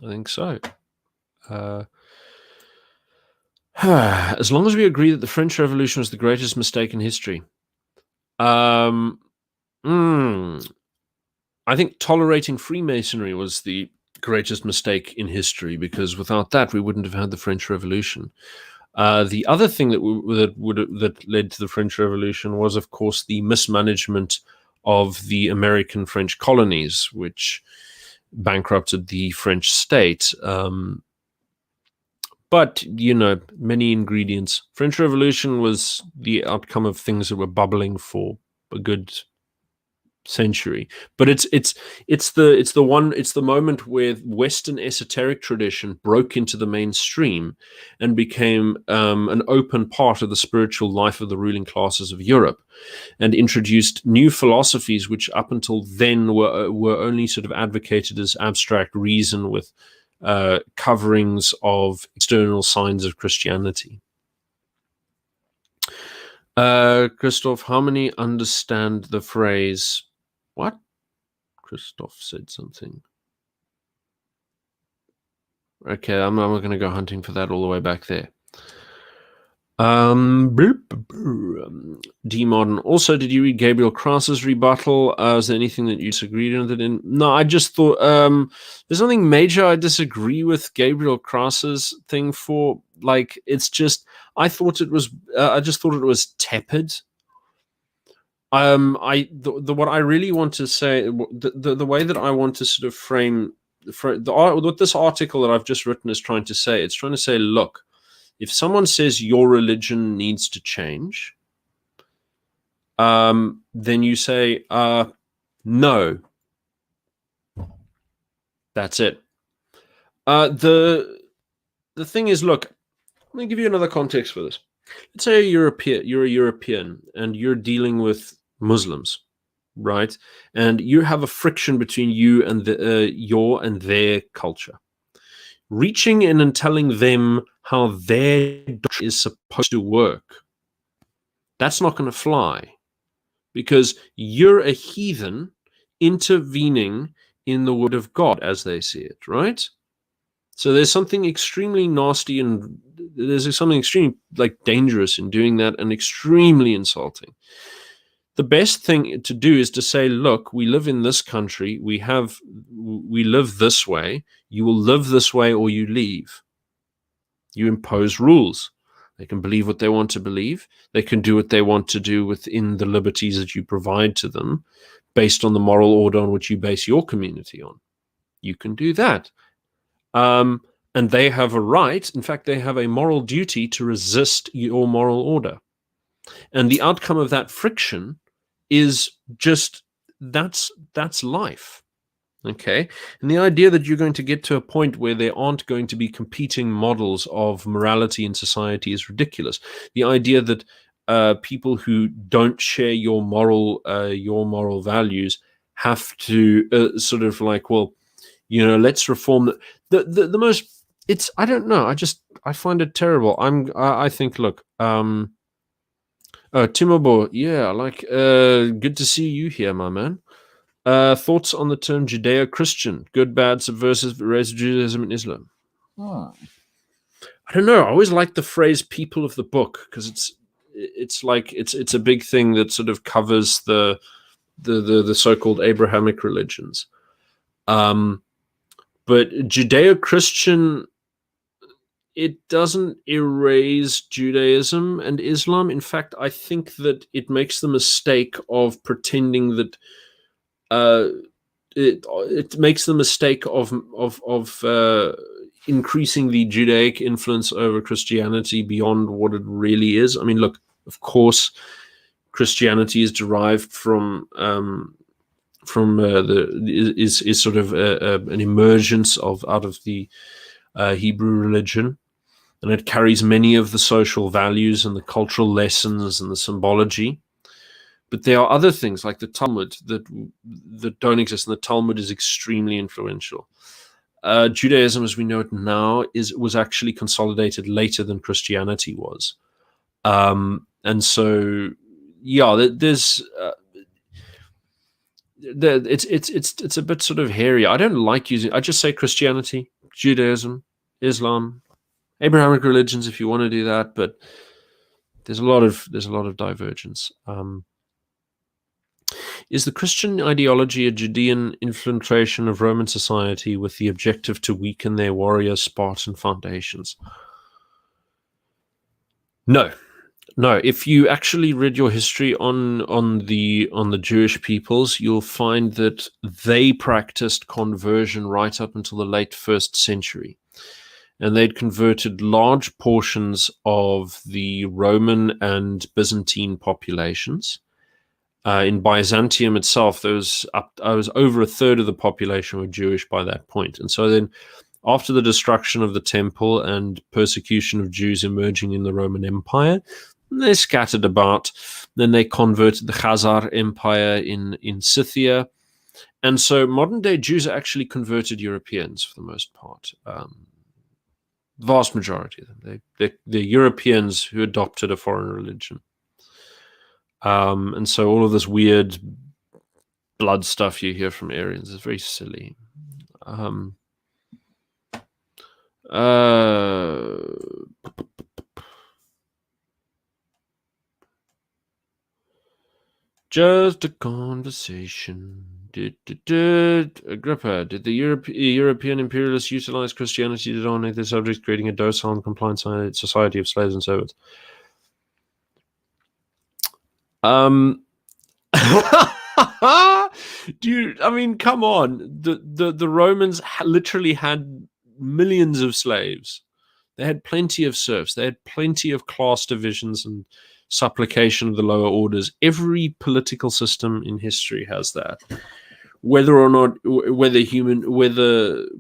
I think so. As long as we agree that the French Revolution was the greatest mistake in history. I think tolerating Freemasonry was the greatest mistake in history, because without that, we wouldn't have had the French Revolution. The other thing that led to the French Revolution was, of course, the mismanagement of the American French colonies, which bankrupted the French state. But, many ingredients. French Revolution was the outcome of things that were bubbling for a good century. But it's the moment where Western esoteric tradition broke into the mainstream and became an open part of the spiritual life of the ruling classes of Europe, and introduced new philosophies which up until then were only sort of advocated as abstract reason with coverings of external signs of Christianity. Christoph, how many understand the phrase? What? Christoph said something. Okay, I'm going to go hunting for that all the way back there. D-Modern. Also, did you read Gabriel Krauss's rebuttal? Is there anything that you disagreed with it in? No, I just thought there's nothing major I disagree with Gabriel Krauss's thing for. Like, it's just I just thought it was tepid. What I really want to say, the way that I want to sort of frame what this article that I've just written is trying to say, it's trying to say, look, if someone says your religion needs to change, then you say, no. That's it. The thing is, look, let me give you another context for this. Let's say you're a European and you're dealing with Muslims, right? And you have a friction between you and your and their culture. Reaching in and telling them how their doctrine is supposed to work, that's not going to fly, because you're a heathen intervening in the word of God as they see it, right? So there's something extremely nasty and there's something extremely dangerous in doing that, and extremely insulting. The best thing to do is to say, look, we live in this country, we live this way, you will live this way or you leave. You impose rules. They can believe what they want to believe. They can do what they want to do within the liberties that you provide to them, based on the moral order on which you base your community on. You can do that. And they have a right, in fact, they have a moral duty to resist your moral order. And the outcome of that friction is just, that's life. Okay. And the idea that you're going to get to a point where there aren't going to be competing models of morality in society is ridiculous. The idea that people who don't share your moral values have to sort of let's reform the most. It's, I don't know. I find it terrible. I think, look, Timobo, yeah, good to see you here, my man. Thoughts on the term Judeo-Christian, good, bad, subversive, race, Judaism, and Islam? I don't know. I always like the phrase "people of the book" because it's a big thing that sort of covers the so-called Abrahamic religions. But Judeo-Christian, it doesn't erase Judaism and Islam. In fact, I think that it makes the mistake of pretending that it makes the mistake of increasing the Judaic influence over Christianity beyond what it really is. I mean, look, of course, Christianity is derived from is sort of an emergence out of the Hebrew religion, and it carries many of the social values and the cultural lessons and the symbology. But there are other things like the Talmud that don't exist, and the Talmud is extremely influential. Judaism, as we know it now, was actually consolidated later than Christianity was, and so there's it's a bit sort of hairy. I don't like using. I just say Christianity, Judaism, Islam, Abrahamic religions, if you want to do that, but there's a lot of divergence. Is the Christian ideology a Judean infiltration of Roman society with the objective to weaken their warrior Spartan foundations? No. If you actually read your history on the Jewish peoples, you'll find that they practiced conversion right up until the late 1st century. And they'd converted large portions of the Roman and Byzantine populations. In Byzantium itself, there was over a third of the population were Jewish by that point. And so then, after the destruction of the temple and persecution of Jews emerging in the Roman Empire, they scattered about. Then they converted the Khazar Empire in Scythia. And so modern-day Jews are actually converted Europeans for the most part. Vast majority of them. They're Europeans who adopted a foreign religion. And so all of this weird blood stuff you hear from Aryans is very silly. Just a conversation. Agrippa, did the European imperialists utilize Christianity to dominate their subjects, creating a docile and compliant society of slaves and servants? Dude, I mean, come on. The Romans literally had millions of slaves. They had plenty of serfs. They had plenty of class divisions and supplication of the lower orders. Every political system in history has that. Whether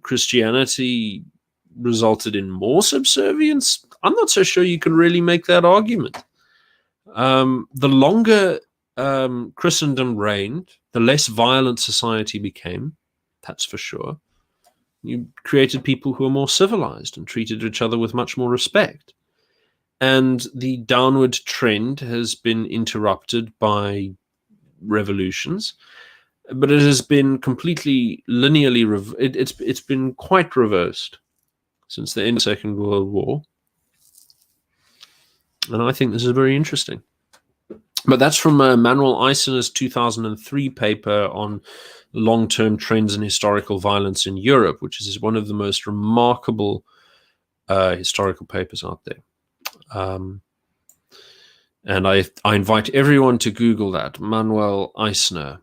Christianity resulted in more subservience, I'm not so sure you can really make that argument. The longer Christendom reigned, the less violent society became. That's for sure. You created people who are more civilized and treated each other with much more respect. And the downward trend has been interrupted by revolutions, but it has been completely linearly. It's been quite reversed since the end of the Second World War, and I think this is very interesting. But that's from Manuel Eisner's 2003 paper on long-term trends in historical violence in Europe, which is one of the most remarkable historical papers out there. And I invite everyone to Google that, Manuel Eisner.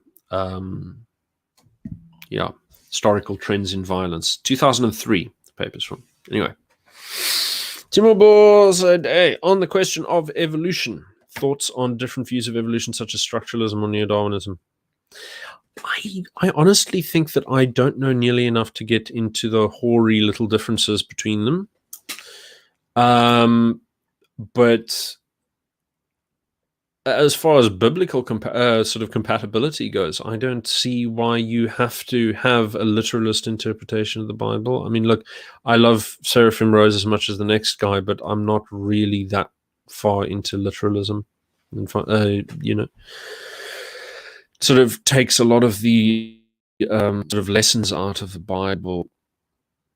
Historical trends in violence. 2003, the paper's from. Anyway. Timur said, hey, on the question of evolution, thoughts on different views of evolution, such as structuralism or neo-Darwinism? I honestly think that I don't know nearly enough to get into the hoary little differences between them. But as far as biblical sort of compatibility goes, I don't see why you have to have a literalist interpretation of the Bible. I mean, look, I love Seraphim Rose as much as the next guy, but I'm not really that far into literalism. Sort of takes a lot of the sort of lessons out of the Bible,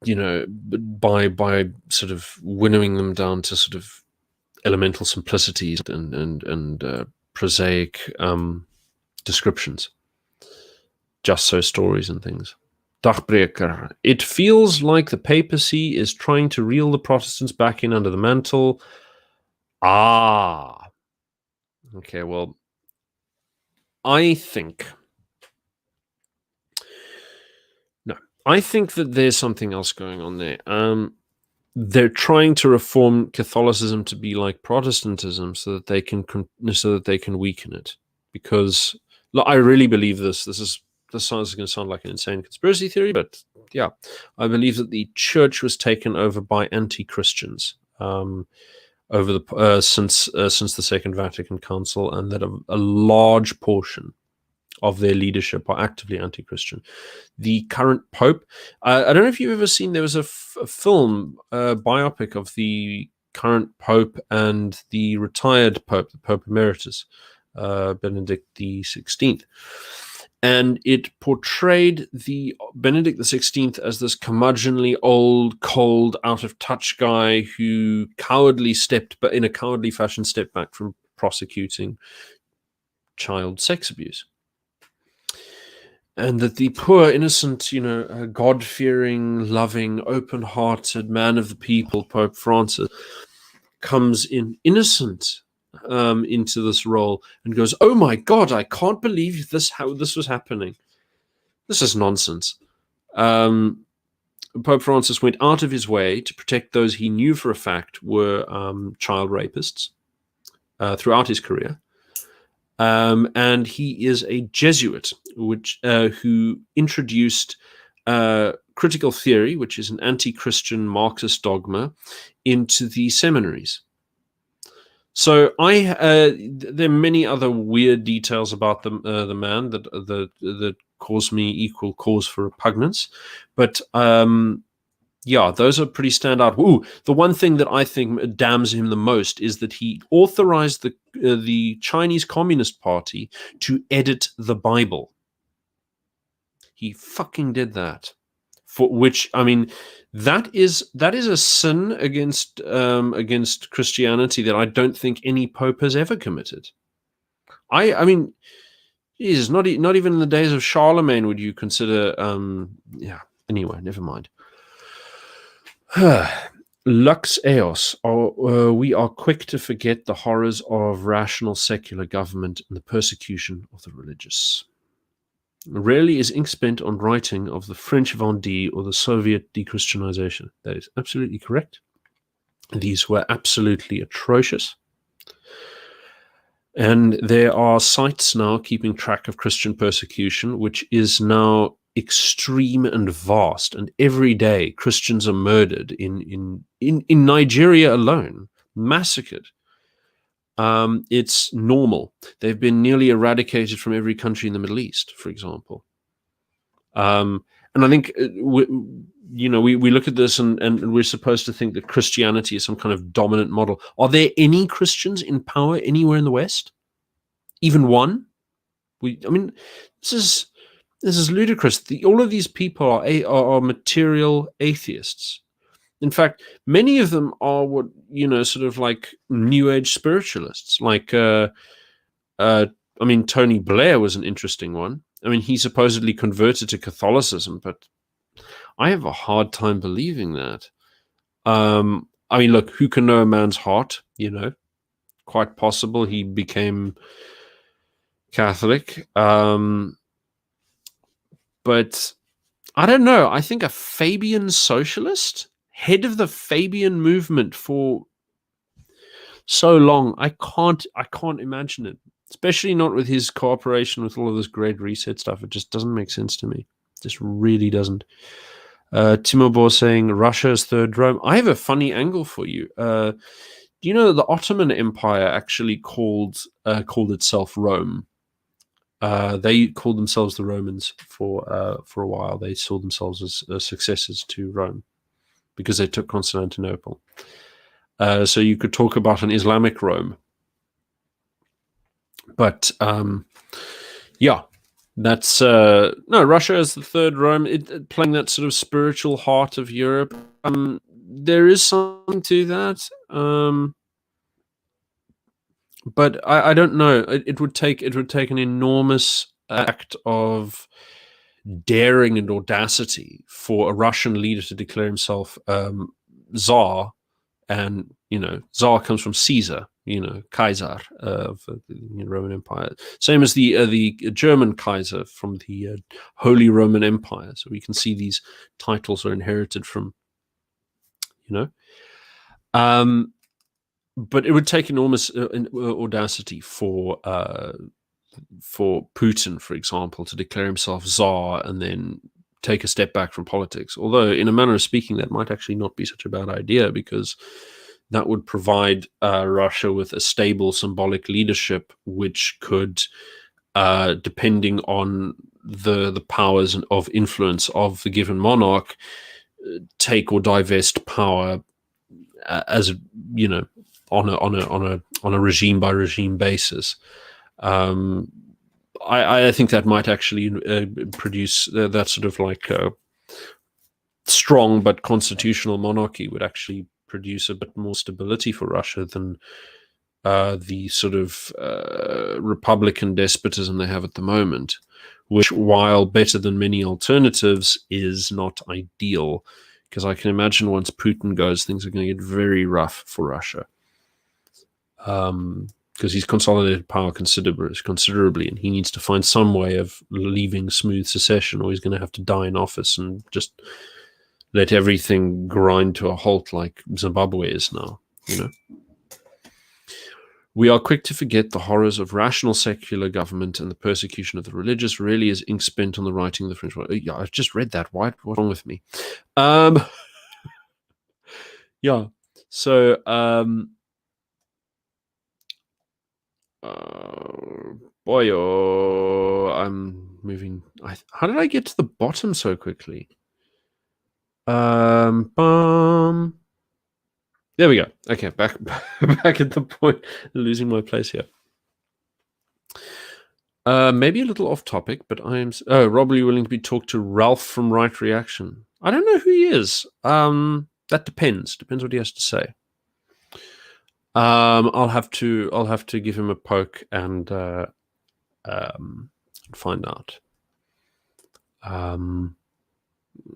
by sort of winnowing them down to sort of elemental simplicities and prosaic descriptions, just so stories and things. Dagbreker, it feels like the papacy is trying to reel the Protestants back in under the mantle. Okay, well, I think that there's something else going on there. They're trying to reform Catholicism to be like Protestantism, so that they can weaken it. Because look, I really believe this. This sounds going to sound like an insane conspiracy theory, but yeah, I believe that the church was taken over by anti-Christians since the Second Vatican Council, and that a large portion of their leadership are actively anti-Christian. The current Pope, I don't know if you've ever seen, there was a film, biopic of the current Pope and the retired Pope, the Pope Emeritus, Benedict XVI. and it portrayed the Benedict XVI as this curmudgeonly, old, cold, out-of-touch guy who in a cowardly fashion, stepped back from prosecuting child sex abuse. And that the poor, innocent, God-fearing, loving, open-hearted man of the people, Pope Francis, comes in innocent into this role and goes, "Oh my God, I can't believe how this was happening. This is nonsense." Pope Francis went out of his way to protect those he knew for a fact were child rapists throughout his career. And he is a Jesuit, who introduced critical theory, which is an anti-Christian Marxist dogma, into the seminaries. So there are many other weird details about the man that cause me equal cause for repugnance, but those are pretty standout. Ooh, the one thing that I think damns him the most is that he authorized the Chinese Communist Party to edit the Bible. He fucking did that. For which, I mean, that is a sin against Christianity that I don't think any pope has ever committed. I mean, Jesus, not even in the days of Charlemagne would you consider. Anyway, never mind. Lux eos, we are quick to forget the horrors of rational secular government and the persecution of the religious. Rarely is ink spent on writing of the French Vendée or the Soviet dechristianization. That is absolutely correct. These were absolutely atrocious. And there are sites now keeping track of Christian persecution, which is now extreme and vast. And every day Christians are murdered in Nigeria alone, massacred. It's normal. They've been nearly eradicated from every country in the Middle East, for example. And I think we look at this and we're supposed to think that Christianity is some kind of dominant model. Are there any Christians in power anywhere in the West? Even one? This is ludicrous. All of these people are material atheists. In fact, many of them are what, sort of like New Age spiritualists. Like, Tony Blair was an interesting one. I mean, he supposedly converted to Catholicism, but I have a hard time believing that. Look, who can know a man's heart? Quite possible he became Catholic. But I don't know. I think a Fabian socialist, head of the Fabian movement for so long, I can't imagine it, especially not with his cooperation with all of this Great Reset stuff. It just doesn't make sense to me. It just really doesn't. Timobor saying Russia is third Rome. I have a funny angle for you. Do you know that the Ottoman Empire actually called itself Rome? They called themselves the Romans for a while. They saw themselves as successors to Rome because they took Constantinople. So you could talk about an Islamic Rome. But that's Russia is the third Rome, playing that sort of spiritual heart of Europe. There is something to that. But I don't know. It would take an enormous act of daring and audacity for a Russian leader to declare himself Tsar, and Tsar comes from Caesar, Kaiser of the Roman Empire, same as the German Kaiser from the Holy Roman Empire. So we can see these titles are inherited from, but it would take enormous audacity for Putin, for example, to declare himself Tsar and then take a step back from politics. Although, in a manner of speaking, that might actually not be such a bad idea, because that would provide Russia with a stable symbolic leadership, which could, depending on the powers of influence of the given monarch, take or divest power as on a regime by regime basis. I think that might actually produce that sort of like strong but constitutional monarchy would actually produce a bit more stability for Russia than the sort of republican despotism they have at the moment, which, while better than many alternatives, is not ideal, because I can imagine once Putin goes, things are going to get very rough for Russia, because he's consolidated power considerably, and he needs to find some way of leaving smooth succession, or he's going to have to die in office and just let everything grind to a halt like Zimbabwe is now, you know. We are quick to forget the horrors of rational secular government and the persecution of the religious. Really is ink spent on the writing of the French. Yeah, I've just read that. What's wrong with me? Yeah. So, boy, I'm moving. How did I get to the bottom so quickly? There we go. Okay, back at the point. Losing my place here. Maybe a little off topic, but Rob, are you willing to be talked to Ralph from Right Reaction? I don't know who he is. That depends. Depends what he has to say. I'll have to give him a poke and find out.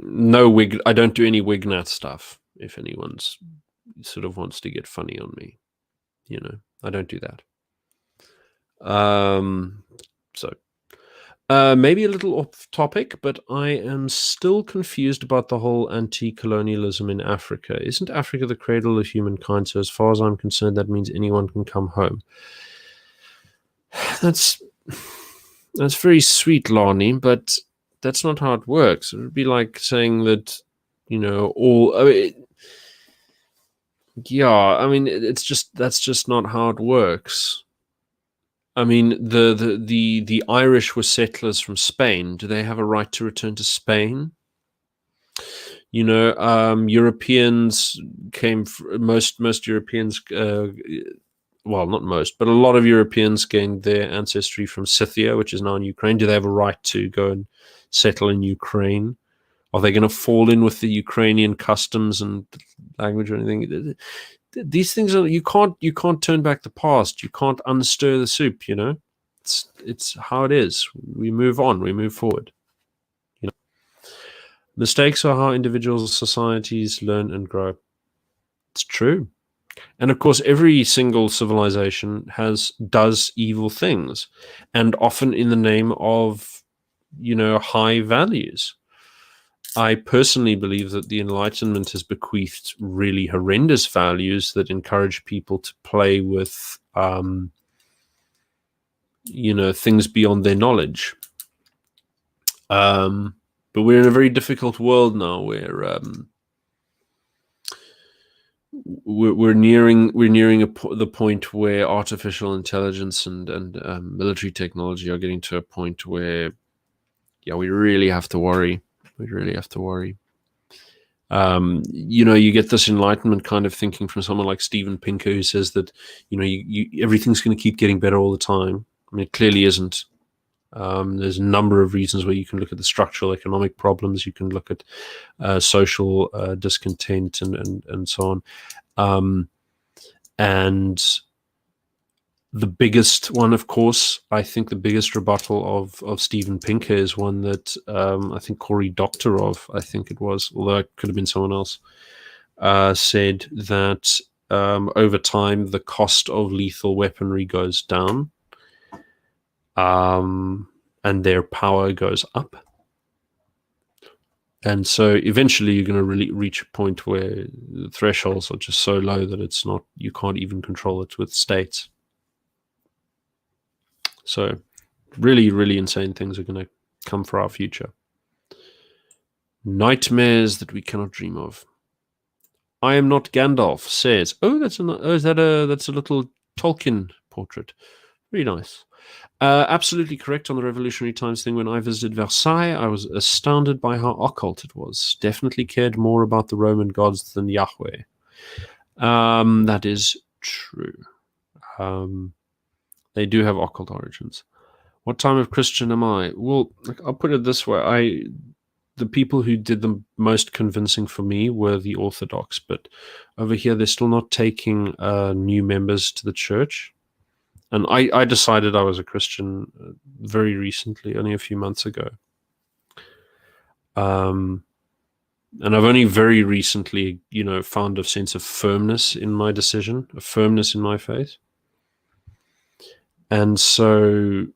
No wig. I don't do any Wignat stuff. If anyone's sort of wants to get funny on me, you know, I don't do that. So maybe a little off topic, but I am still confused about the whole anti-colonialism in Africa. Isn't Africa the cradle of humankind? So as far as I'm concerned, that means anyone can come home. That's very sweet, Lani, but that's not how it works. It would be like saying that, you know, that's just not how it works. I mean, the Irish were settlers from Spain. Do they have a right to return to Spain? You know, Europeans came. Most Europeans, well, not most, but a lot of Europeans gained their ancestry from Scythia, which is now in Ukraine. Do they have a right to go and settle in Ukraine? Are they going to fall in with the Ukrainian customs and language or anything? These things are you can't turn back the past. You can't unstir the soup. You know, it's how it is. We move on. We move forward. You know, mistakes are how individuals, societies learn and grow. It's true, and of course, every single civilization does evil things, and often in the name of, you know, high values. I personally believe that the Enlightenment has bequeathed really horrendous values that encourage people to play with, you know, things beyond their knowledge. But we're in a very difficult world now, where we're nearing the point where artificial intelligence and military technology are getting to a point where, yeah, we really have to worry. We really have to worry. You know, you get this Enlightenment kind of thinking from someone like Steven Pinker, who says that, you know, everything's going to keep getting better all the time. I mean, it clearly isn't. There's a number of reasons where you can look at the structural economic problems. You can look at social discontent and so on. And the biggest one, of course, I think the biggest rebuttal of Steven Pinker is one that I think Cory Doctorow, I think it was, although it could have been someone else, said that over time the cost of lethal weaponry goes down, and their power goes up. And so eventually you're going to really reach a point where the thresholds are just so low that you can't even control it with states. So really, really insane things are going to come for our future. Nightmares that we cannot dream of. I am not Gandalf says, that's a little Tolkien portrait. Very nice. Absolutely correct on the Revolutionary Times thing. When I visited Versailles, I was astounded by how occult it was. Definitely cared more about the Roman gods than Yahweh. That is true. They do have occult origins. What time of Christian am I? Well, I'll put it this way. The people who did the most convincing for me were the Orthodox, but over here they're still not taking new members to the church. And I decided I was a Christian very recently, only a few months ago. And I've only very recently, found a sense of firmness in my decision, a firmness in my faith. And so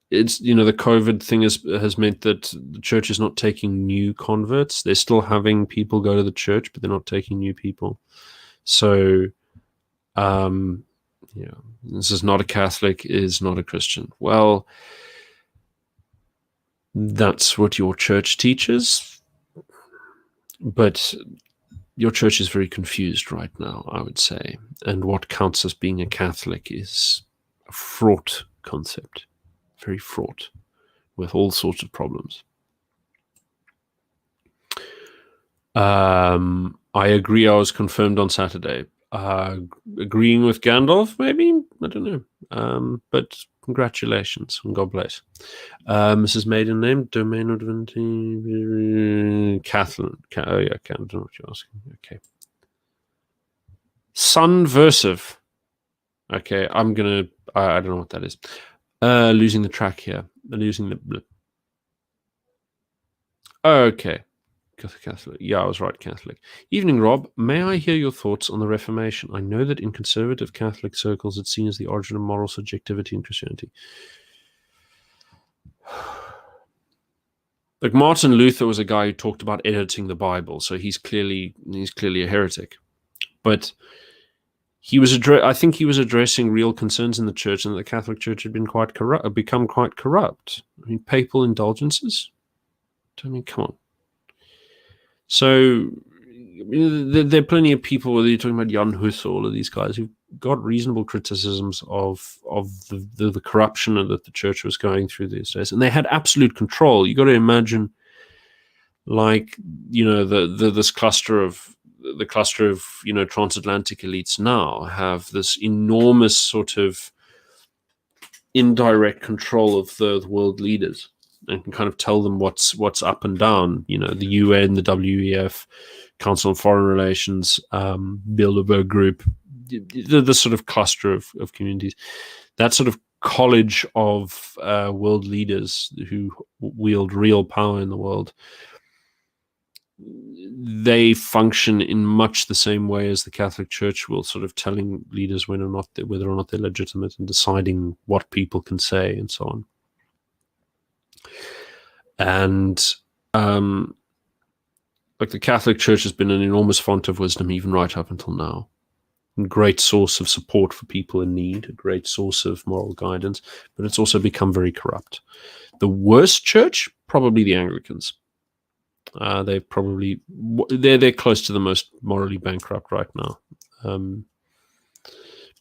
it's, the COVID thing has meant that the church is not taking new converts. They're still having people go to the church, but they're not taking new people. So, this is not a Catholic, is not a Christian. Well, that's what your church teaches, but your church is very confused right now, I would say. And what counts as being a Catholic is a fraught concept, very fraught, with all sorts of problems. I agree I was confirmed on Saturday. Agreeing with Gandalf, maybe? I don't know. But congratulations and God bless. Mrs. Maiden name, domain of divinity, Kathleen. Oh yeah, I don't know what you're asking. Okay. Sunversive. Okay, I don't know what that is. Losing the track here. Losing the. Okay. Catholic. Yeah, I was right, Catholic. Evening, Rob. May I hear your thoughts on the Reformation? I know that in conservative Catholic circles, it's seen as the origin of moral subjectivity in Christianity. Like Martin Luther was a guy who talked about editing the Bible, so he's clearly a heretic. But I think he was addressing real concerns in the church, and that the Catholic Church had become quite corrupt. I mean, papal indulgences. I mean, come on. So there are plenty of people, whether you're talking about Jan Hus or all of these guys, who've got reasonable criticisms of the corruption that the church was going through these days. And they had absolute control. You got to imagine, like, this cluster of transatlantic elites now have this enormous sort of indirect control of the world leaders, and can kind of tell them what's up and down. The UN, the WEF, Council on Foreign Relations, Bilderberg Group, the sort of cluster of communities, that sort of college of world leaders who wield real power in the world. They function in much the same way as the Catholic Church will, sort of telling leaders whether or not they're legitimate, and deciding what people can say and so on. And like the Catholic Church has been an enormous font of wisdom even right up until now. A great source of support for people in need, a great source of moral guidance, but it's also become very corrupt. The worst church, probably the Anglicans. They're close to the most morally bankrupt right now.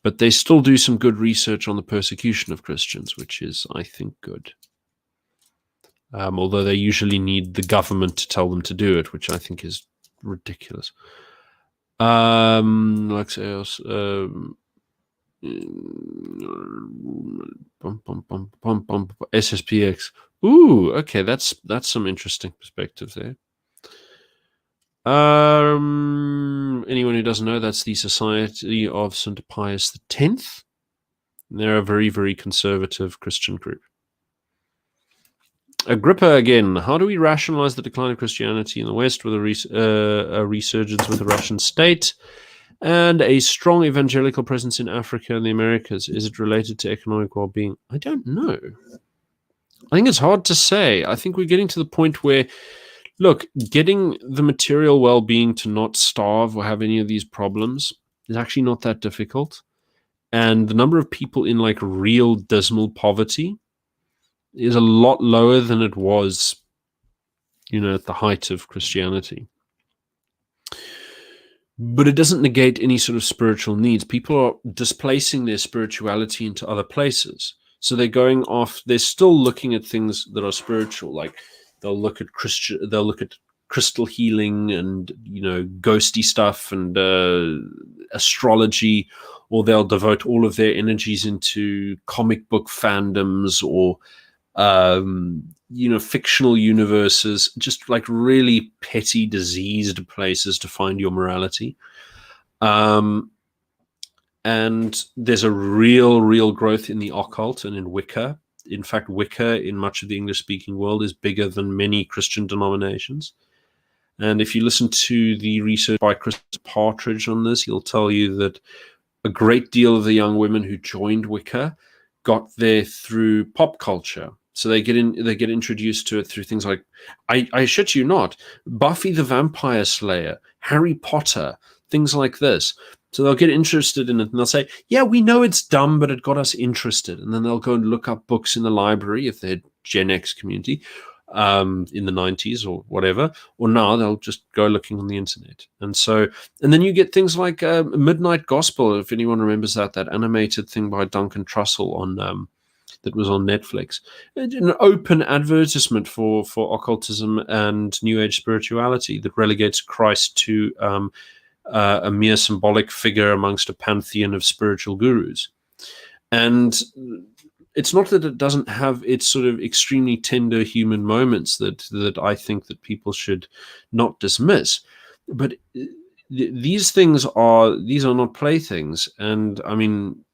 But they still do some good research on the persecution of Christians, which is, I think, good. Although they usually need the government to tell them to do it, which I think is ridiculous. SSPX. Ooh, okay, that's some interesting perspective there. Anyone who doesn't know, that's the Society of St. Pius X. They're a very, very conservative Christian group. Agrippa again. How do we rationalize the decline of Christianity in the West with a resurgence with the Russian state and a strong evangelical presence in Africa and the Americas? Is it related to economic well-being? I don't know. I think it's hard to say. I think we're getting to the point where, look, getting the material well-being to not starve or have any of these problems is actually not that difficult. And the number of people in like real dismal poverty is a lot lower than it was, at the height of Christianity. But it doesn't negate any sort of spiritual needs. People are displacing their spirituality into other places. So they're they're still looking at things that are spiritual, like they'll look at crystal healing and, ghosty stuff and astrology, or they'll devote all of their energies into comic book fandoms or fictional universes, just like really petty, diseased places to find your morality. And there's a real growth in the occult and in Wicca. In fact, Wicca in much of the English-speaking world is bigger than many Christian denominations. And if you listen to the research by Chris Partridge on this, he'll tell you that a great deal of the young women who joined Wicca got there through pop culture. So they get introduced to it through things like, I shit you not, Buffy the Vampire Slayer, Harry Potter, things like this. So they'll get interested in it and they'll say, yeah, we know it's dumb, but it got us interested. And then they'll go and look up books in the library if they're Gen X community in the 90s or whatever. Or now they'll just go looking on the internet. And then you get things like Midnight Gospel, if anyone remembers that animated thing by Duncan Trussell on that was on Netflix. An open advertisement for occultism and New Age spirituality that relegates Christ to a mere symbolic figure amongst a pantheon of spiritual gurus. And it's not that it doesn't have its sort of extremely tender human moments that I think that people should not dismiss, but these are not playthings. And I mean,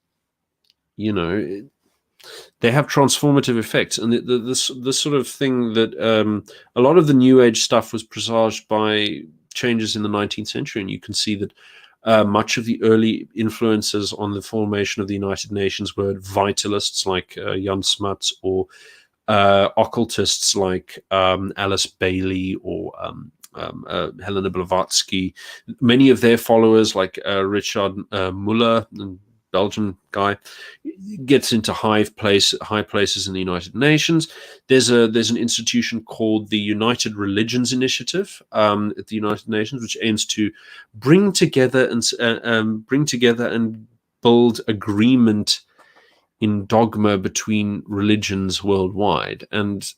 they have transformative effects. And this sort of thing that a lot of the New Age stuff was presaged by changes in the 19th century, and you can see that much of the early influences on the formation of the United Nations were vitalists like Jan Smuts, or occultists like Alice Bailey or Helena Blavatsky. Many of their followers, like Richard Muller, a Belgian guy, gets into high places in the United Nations. There's an institution called the United Religions Initiative at the United Nations, which aims to bring together and build agreement in dogma between religions worldwide. And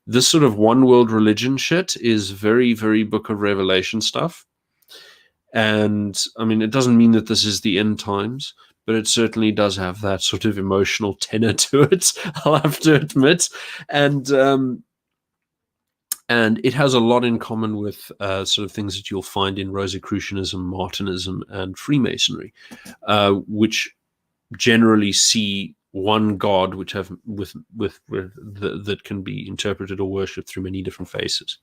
this sort of one world religion shit is very, very Book of Revelation stuff. And I mean, it doesn't mean that this is the end times, but it certainly does have that sort of emotional tenor to it, I'll have to admit. And it has a lot in common with sort of things that you'll find in Rosicrucianism, Martinism, and Freemasonry, which generally see one God, which have that can be interpreted or worshipped through many different faces.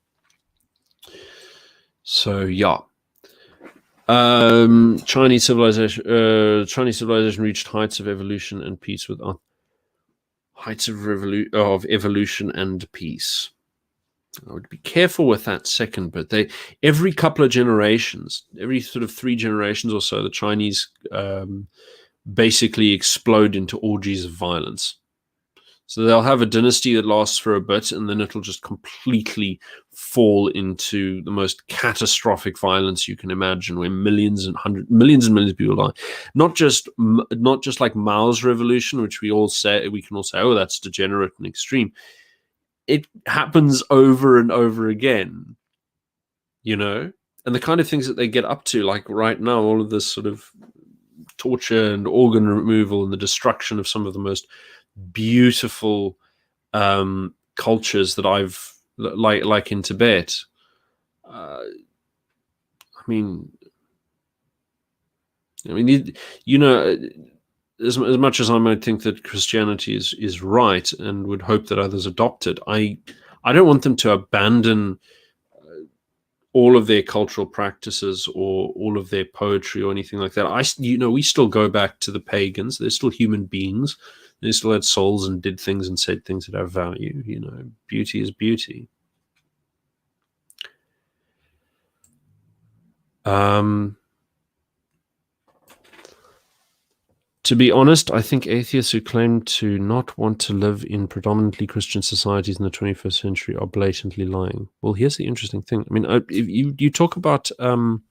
So yeah. Chinese civilization reached heights of evolution and peace with heights of evolution and peace. I would be careful with that second, but every couple of generations, every sort of 3 generations or so, the Chinese basically explode into orgies of violence. So they'll have a dynasty that lasts for a bit, and then it'll just completely fall into the most catastrophic violence you can imagine, where millions and millions of people die. Not just like Mao's revolution, which we can all say, oh, that's degenerate and extreme. It happens over and over again, and the kind of things that they get up to, like right now, all of this sort of torture and organ removal and the destruction of some of the most beautiful cultures that I've like in Tibet. I mean, as much as I might think that Christianity is right and would hope that others adopt it, I don't want them to abandon all of their cultural practices or all of their poetry or anything like that. We still go back to the pagans. They're still human beings. They still had souls and did things and said things that have value. Beauty is beauty. To be honest, I think atheists who claim to not want to live in predominantly Christian societies in the 21st century are blatantly lying. Well, here's the interesting thing. I mean, if you talk about Tom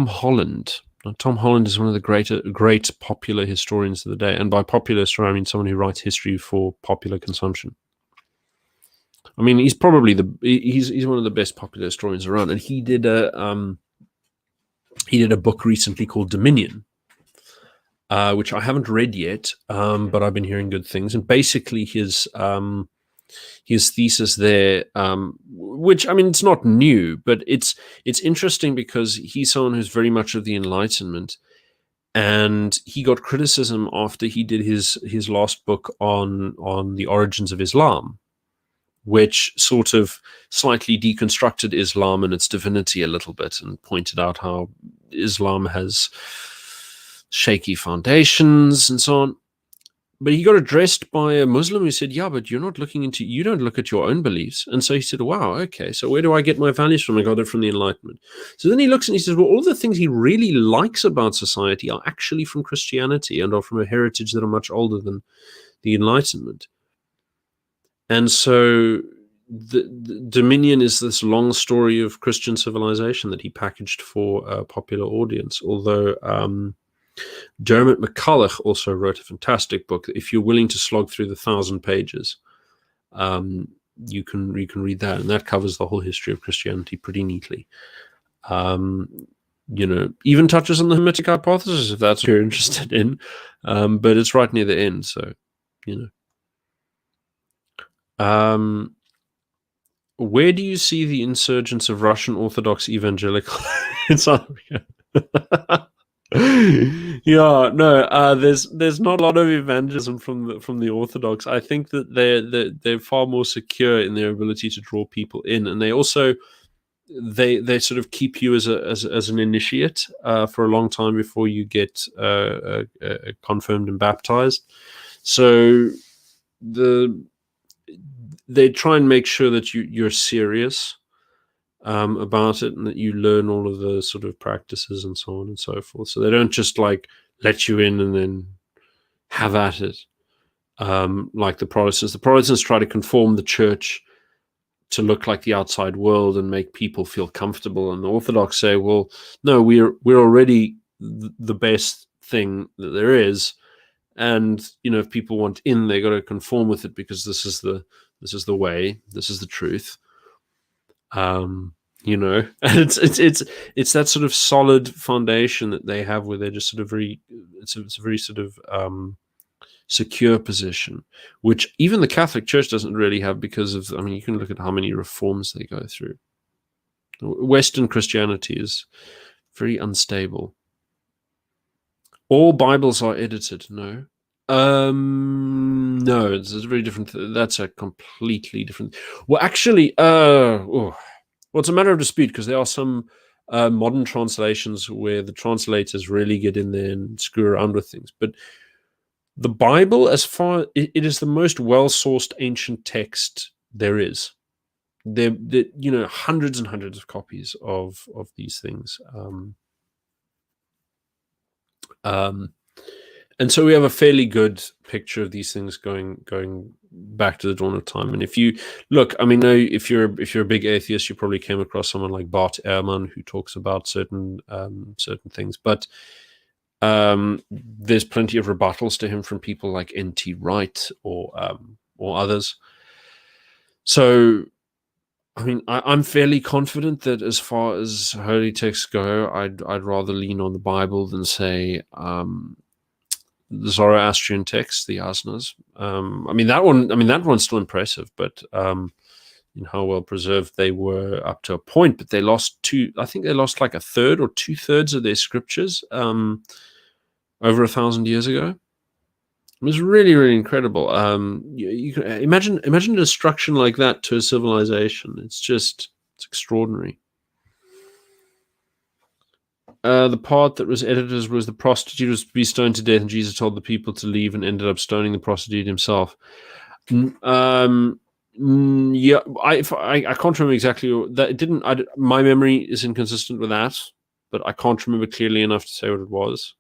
Holland. Now, Tom Holland is one of the great popular historians of the day. And by popular historian, I mean someone who writes history for popular consumption. I mean, he's probably he's one of the best popular historians around. And he did he did a book recently called Dominion, which I haven't read yet, but I've been hearing good things. And basically his thesis there, which, I mean, it's not new, but it's interesting because he's someone who's very much of the Enlightenment, and he got criticism after he did his last book on the origins of Islam, which sort of slightly deconstructed Islam and its divinity a little bit, and pointed out how Islam has shaky foundations and so on. But he got addressed by a Muslim who said, yeah, but you don't look at your own beliefs. And so he said, wow, okay, so where do I get my values from? I got it from the Enlightenment. So then he looks and he says, well, all the things he really likes about society are actually from Christianity and are from a heritage that are much older than the Enlightenment. And so the Dominion is this long story of Christian civilization that he packaged for a popular audience, although Dermot McCulloch also wrote a fantastic book. If you're willing to slog through the 1,000 pages, you can read that, and that covers the whole history of Christianity pretty neatly. Even touches on the Hermetic hypothesis, if that's what you're interested in, but it's right near the end, so where do you see the insurgence of Russian Orthodox evangelical in South Africa? There's not a lot of evangelism from the Orthodox. I think that they're far more secure in their ability to draw people in, and they also they sort of keep you as an initiate for a long time before you get confirmed and baptized. So they try and make sure that you're serious about it, and that you learn all of the sort of practices and so on and so forth. So they don't just like let you in and then have at it, like the Protestants. The Protestants try to conform the church to look like the outside world and make people feel comfortable, and the Orthodox say, well, no, we're already the best thing that there is, and if people want in, they got to conform with it because this is the way, this is the truth. And it's that sort of solid foundation that they have, where they're just sort of it's a very sort of secure position, which even the Catholic Church doesn't really have, because of, you can look at how many reforms they go through. Western Christianity is very unstable. All Bibles are edited. No. No, it's a very different. That's a completely different. Well, actually, well, it's a matter of dispute, because there are some modern translations where the translators really get in there and screw around with things. But the Bible, it is the most well-sourced ancient text there is. There, hundreds and hundreds of copies of these things. And so we have a fairly good picture of these things going back to the dawn of time. And if you look, if you're a big atheist, you probably came across someone like Bart Ehrman, who talks about certain things. But there's plenty of rebuttals to him from people like N.T. Wright or others. So, I'm fairly confident that as far as holy texts go, I'd rather lean on the Bible than say the Zoroastrian text, the Asnas. That one's still impressive, but in how well preserved they were up to a point. But they lost like a third or 2/3 of their scriptures over 1,000 years ago. It was really, really incredible. You can imagine a destruction like that to a civilization. It's extraordinary. The part that was edited was the prostitute was to be stoned to death, and Jesus told the people to leave and ended up stoning the prostitute himself. Yeah, I can't remember exactly that. It didn't. My memory is inconsistent with that, but I can't remember clearly enough to say what it was.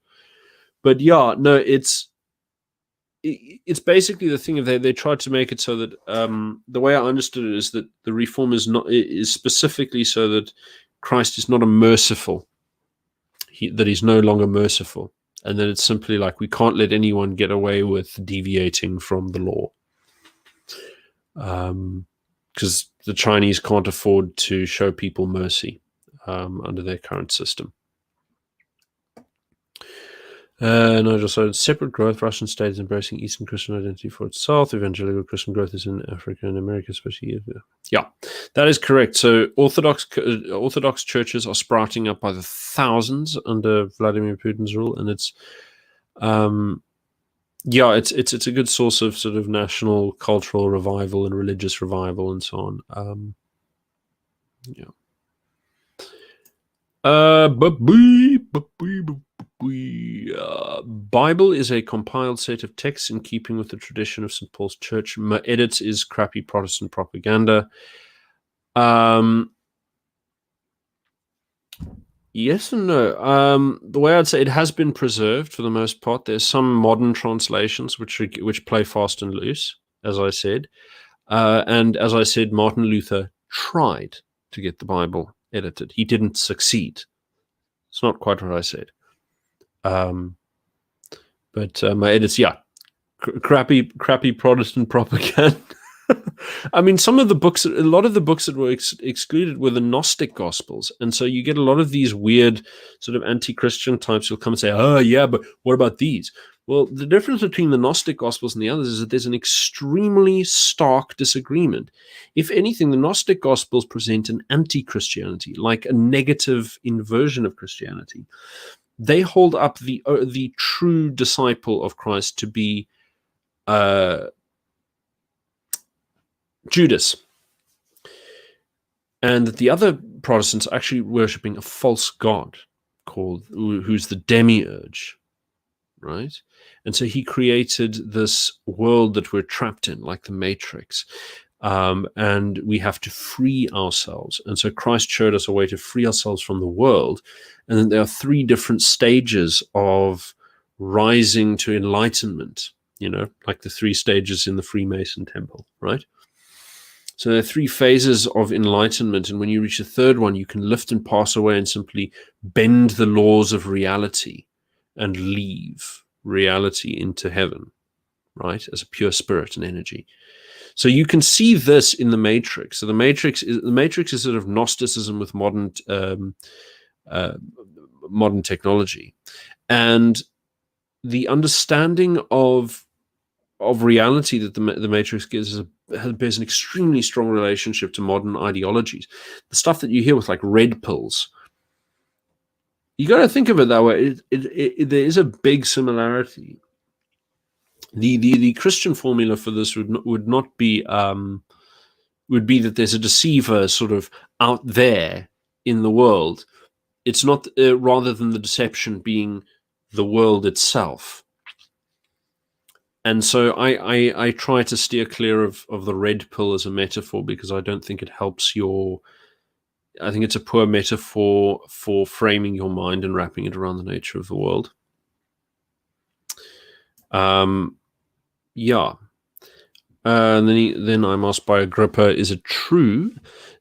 But yeah, no, it's basically the thing of they tried to make it so that the way I understood it is that the reform is specifically so that Christ is not a merciful. That he's no longer merciful, and that it's simply like we can't let anyone get away with deviating from the law, because the Chinese can't afford to show people mercy under their current system. No, just so separate growth. Russian state is embracing Eastern Christian identity for itself. Evangelical Christian growth is in Africa and America, especially. Yeah, that is correct. So Orthodox churches are sprouting up by the thousands under Vladimir Putin's rule, and it's it's a good source of sort of national cultural revival and religious revival and so on. Bible is a compiled set of texts in keeping with the tradition of St. Paul's Church. Edits is crappy Protestant propaganda. Yes and no. The way I'd say it has been preserved for the most part. There's some modern translations which play fast and loose, as I said. And as I said, Martin Luther tried to get the Bible edited. He didn't succeed. It's not quite what I said. But my edits, crappy Protestant propaganda. I mean, a lot of the books that were excluded were the Gnostic Gospels. And so you get a lot of these weird sort of anti-Christian types who'll come and say, oh, yeah, but what about these? Well, the difference between the Gnostic Gospels and the others is that there's an extremely stark disagreement. If anything, the Gnostic Gospels present an anti-Christianity, like a negative inversion of Christianity. They hold up the true disciple of Christ to be Judas, and that the other Protestants are actually worshipping a false god who's the demiurge, right? And so he created this world that we're trapped in, like the Matrix, and we have to free ourselves. And so Christ showed us a way to free ourselves from the world, and then there are 3 different stages of rising to enlightenment, like the 3 stages in the Freemason temple, right? So there are 3 phases of enlightenment, and when you reach the 3rd one, you can lift and pass away and simply bend the laws of reality and leave reality into heaven, right, as a pure spirit and energy. So you can see this in the Matrix. So the Matrix is sort of Gnosticism with modern technology, and the understanding of reality that the Matrix gives bears an extremely strong relationship to modern ideologies. The stuff that you hear with like red pills, you got to think of it that way. There is a big similarity. The Christian formula for this would not be would be that there's a deceiver sort of out there in the world. It's not rather than the deception being the world itself. And so I try to steer clear of the red pill as a metaphor, because I don't think it helps I think it's a poor metaphor for framing your mind and wrapping it around the nature of the world. And then I'm asked by Agrippa, is it true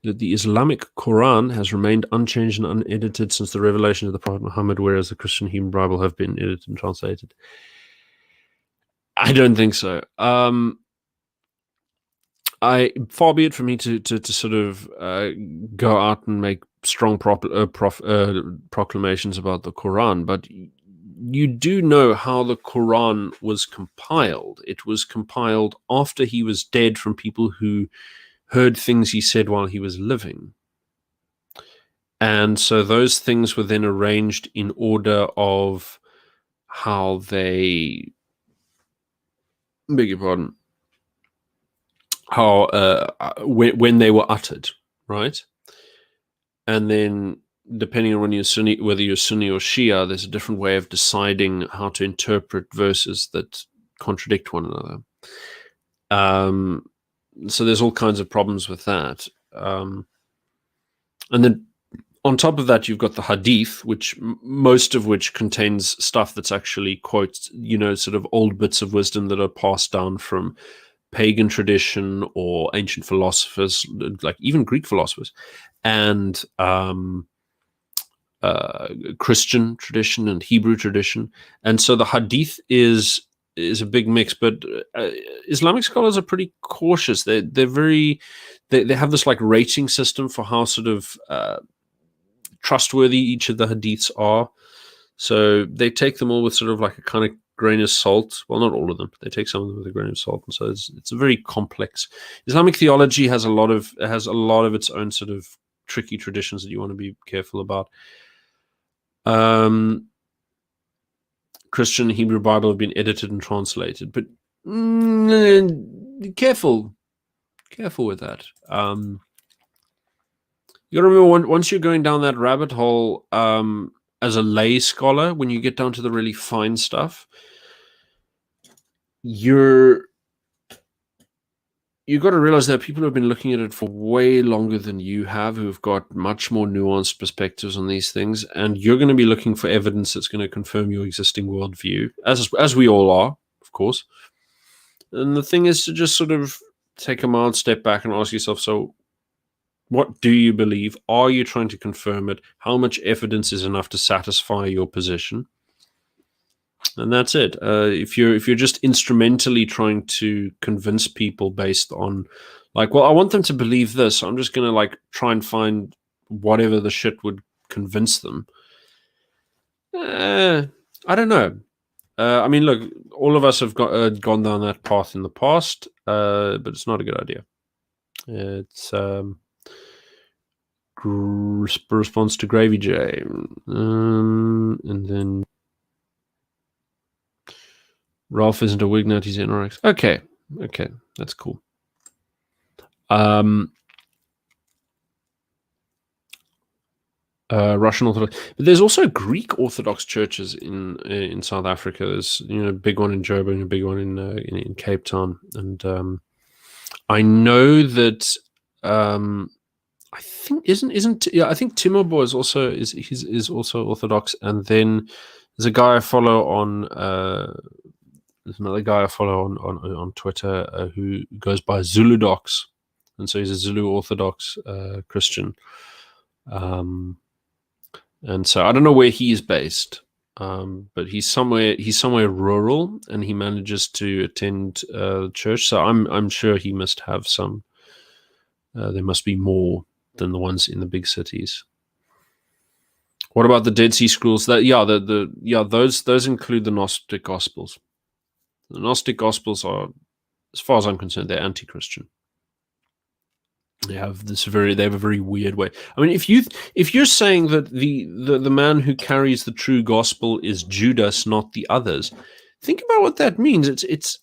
that the Islamic Quran has remained unchanged and unedited since the revelation of the Prophet Muhammad, whereas the Christian Hebrew Bible have been edited and translated? I don't think so. Far be it for me to sort of go out and make strong proclamations about the Quran, but you do know how the Quran was compiled. It was compiled after he was dead from people who heard things he said while he was living. And so those things were then arranged in order of how they... beg your pardon, how when they were uttered, right? And then depending on whether you're Sunni or Shia, there's a different way of deciding how to interpret verses that contradict one another. So there's all kinds of problems with that. And then on top of that, you've got the Hadith, most of which contains stuff that's actually quotes, sort of old bits of wisdom that are passed down from pagan tradition or ancient philosophers, like even Greek philosophers, and Christian tradition and Hebrew tradition. And so the Hadith is a big mix, but Islamic scholars are pretty cautious. They have this like rating system for how sort of trustworthy each of the hadiths are. So they take them all with sort of like a kind of grain of salt. Well, not all of them, but they take some of them with a grain of salt. And so it's a very complex. Islamic theology has a lot of its own sort of tricky traditions that you want to be careful about. Christian Hebrew Bible have been edited and translated, but careful with that. You got to remember, once you're going down that rabbit hole, as a lay scholar, when you get down to the really fine stuff, you got to realize that people have been looking at it for way longer than you have, who've got much more nuanced perspectives on these things, and you're going to be looking for evidence that's going to confirm your existing worldview, as we all are, of course. And the thing is to just sort of take a mild step back and ask yourself, so what do you believe? Are you trying to confirm it? How much evidence is enough to satisfy your position? And that's it. If you're just instrumentally trying to convince people based on, like, well, I want them to believe this, so I'm just going to like try and find whatever the shit would convince them. I don't know. I mean, look, all of us have gone down that path in the past, but it's not a good idea. It's response to Gravy J, and then Ralph isn't a Wignut, he's anorex. Okay, that's cool. Russian Orthodox, but there's also Greek Orthodox churches in South Africa. There's a big one in Joburg and a big one in Cape Town, and I know that I think I think Timurbo is also Orthodox, and then there's a guy I follow on there's another guy I follow on Twitter who goes by Zuludox, and so he's a Zulu Orthodox Christian. And so I don't know where he's based, but he's somewhere rural, and he manages to attend church. So I'm sure he must have some. There must be more than the ones in the big cities. What about the Dead Sea Scrolls? Those include the Gnostic Gospels. The Gnostic Gospels are, as far as I'm concerned, they're anti-Christian. They have a very weird way. I mean, if you're saying that the man who carries the true gospel is Judas, not the others, think about what that means. It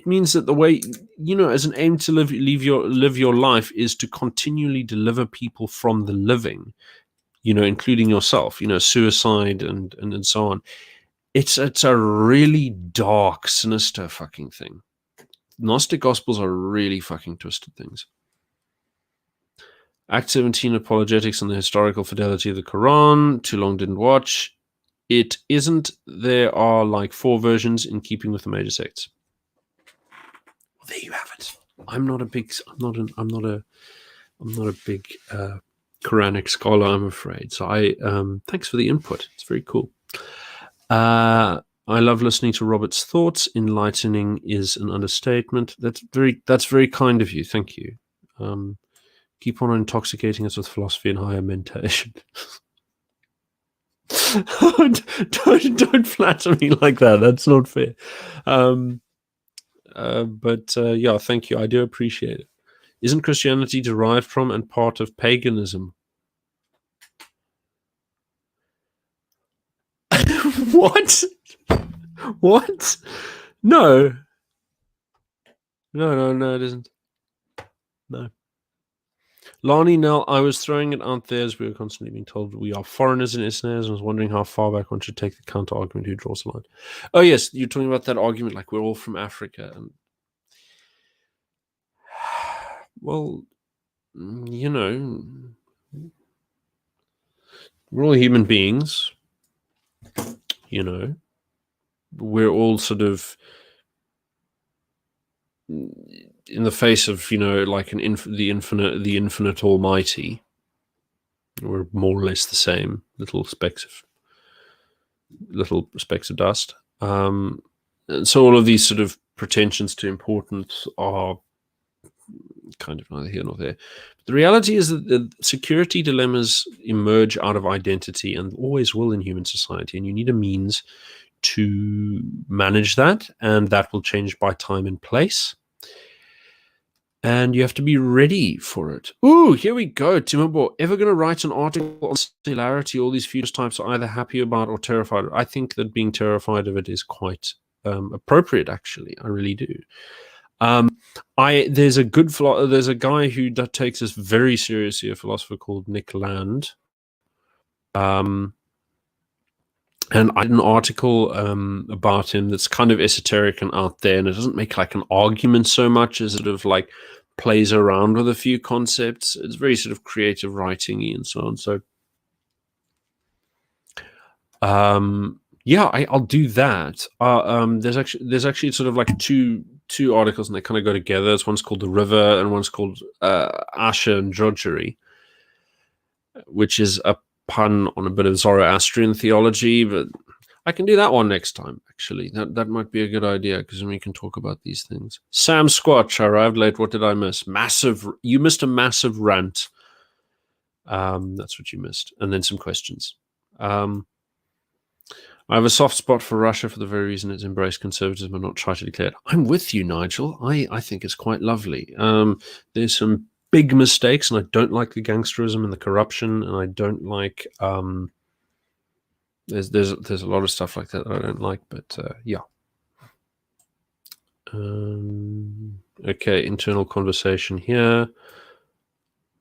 means that the way, as an aim to live your life is to continually deliver people from the living, including yourself, suicide and so on. It's a really dark, sinister fucking thing. Gnostic Gospels are really fucking twisted things. Act 17 apologetics on the historical fidelity of the Quran. Too long didn't watch. It isn't. There are like 4 versions in keeping with the major sects. Well, there you have it. I'm not a big Quranic scholar, I'm afraid. So thanks for the input. It's very cool. I love listening to Robert's thoughts. Enlightening is an understatement. That's very kind of you. Thank you. Keep on intoxicating us with philosophy and higher mentation. don't flatter me like that. That's not fair. But thank you. I do appreciate it. Isn't Christianity derived from and part of paganism? What? What? No, it isn't. No. Lani, Nell, I was throwing it out there as we were constantly being told we are foreigners in Isnaz, and I was wondering how far back one should take the counter argument who draws the line. Oh yes, you're talking about that argument like we're all from Africa. And well, we're all human beings. We're all sort of in the face of like the infinite almighty. We're more or less the same, little specks of dust. And so all of these sort of pretensions to importance are kind of neither here nor there. The reality is that the security dilemmas emerge out of identity and always will in human society, and you need a means to manage that, and that will change by time and place. And you have to be ready for it. Ooh, here we go. Timbo, ever going to write an article on singularity? All these future types are either happy about or terrified. I think that being terrified of it is quite appropriate, actually. I really do. There's a guy who takes this very seriously, a philosopher called Nick Land. And I did an article about him that's kind of esoteric and out there, and it doesn't make like an argument so much as it sort of like plays around with a few concepts. It's very sort of creative writing-y and so on. So yeah, I'll do that. There's actually sort of like two articles, and they kind of go together. One's called The River, and one's called Asher and Drudgery, which is a pun on a bit of Zoroastrian theology, but I can do that one next time, actually. That might be a good idea, because then we can talk about these things. Sam Squatch, arrived late. What did I miss? You missed a massive rant. That's what you missed. And then some questions. I have a soft spot for Russia for the very reason it's embraced conservatism and not tried to declare it. I'm with you, Nigel. I think it's quite lovely. There's some big mistakes, and I don't like the gangsterism and the corruption, and I don't like there's a lot of stuff like that I don't like, but yeah. Okay, internal conversation here.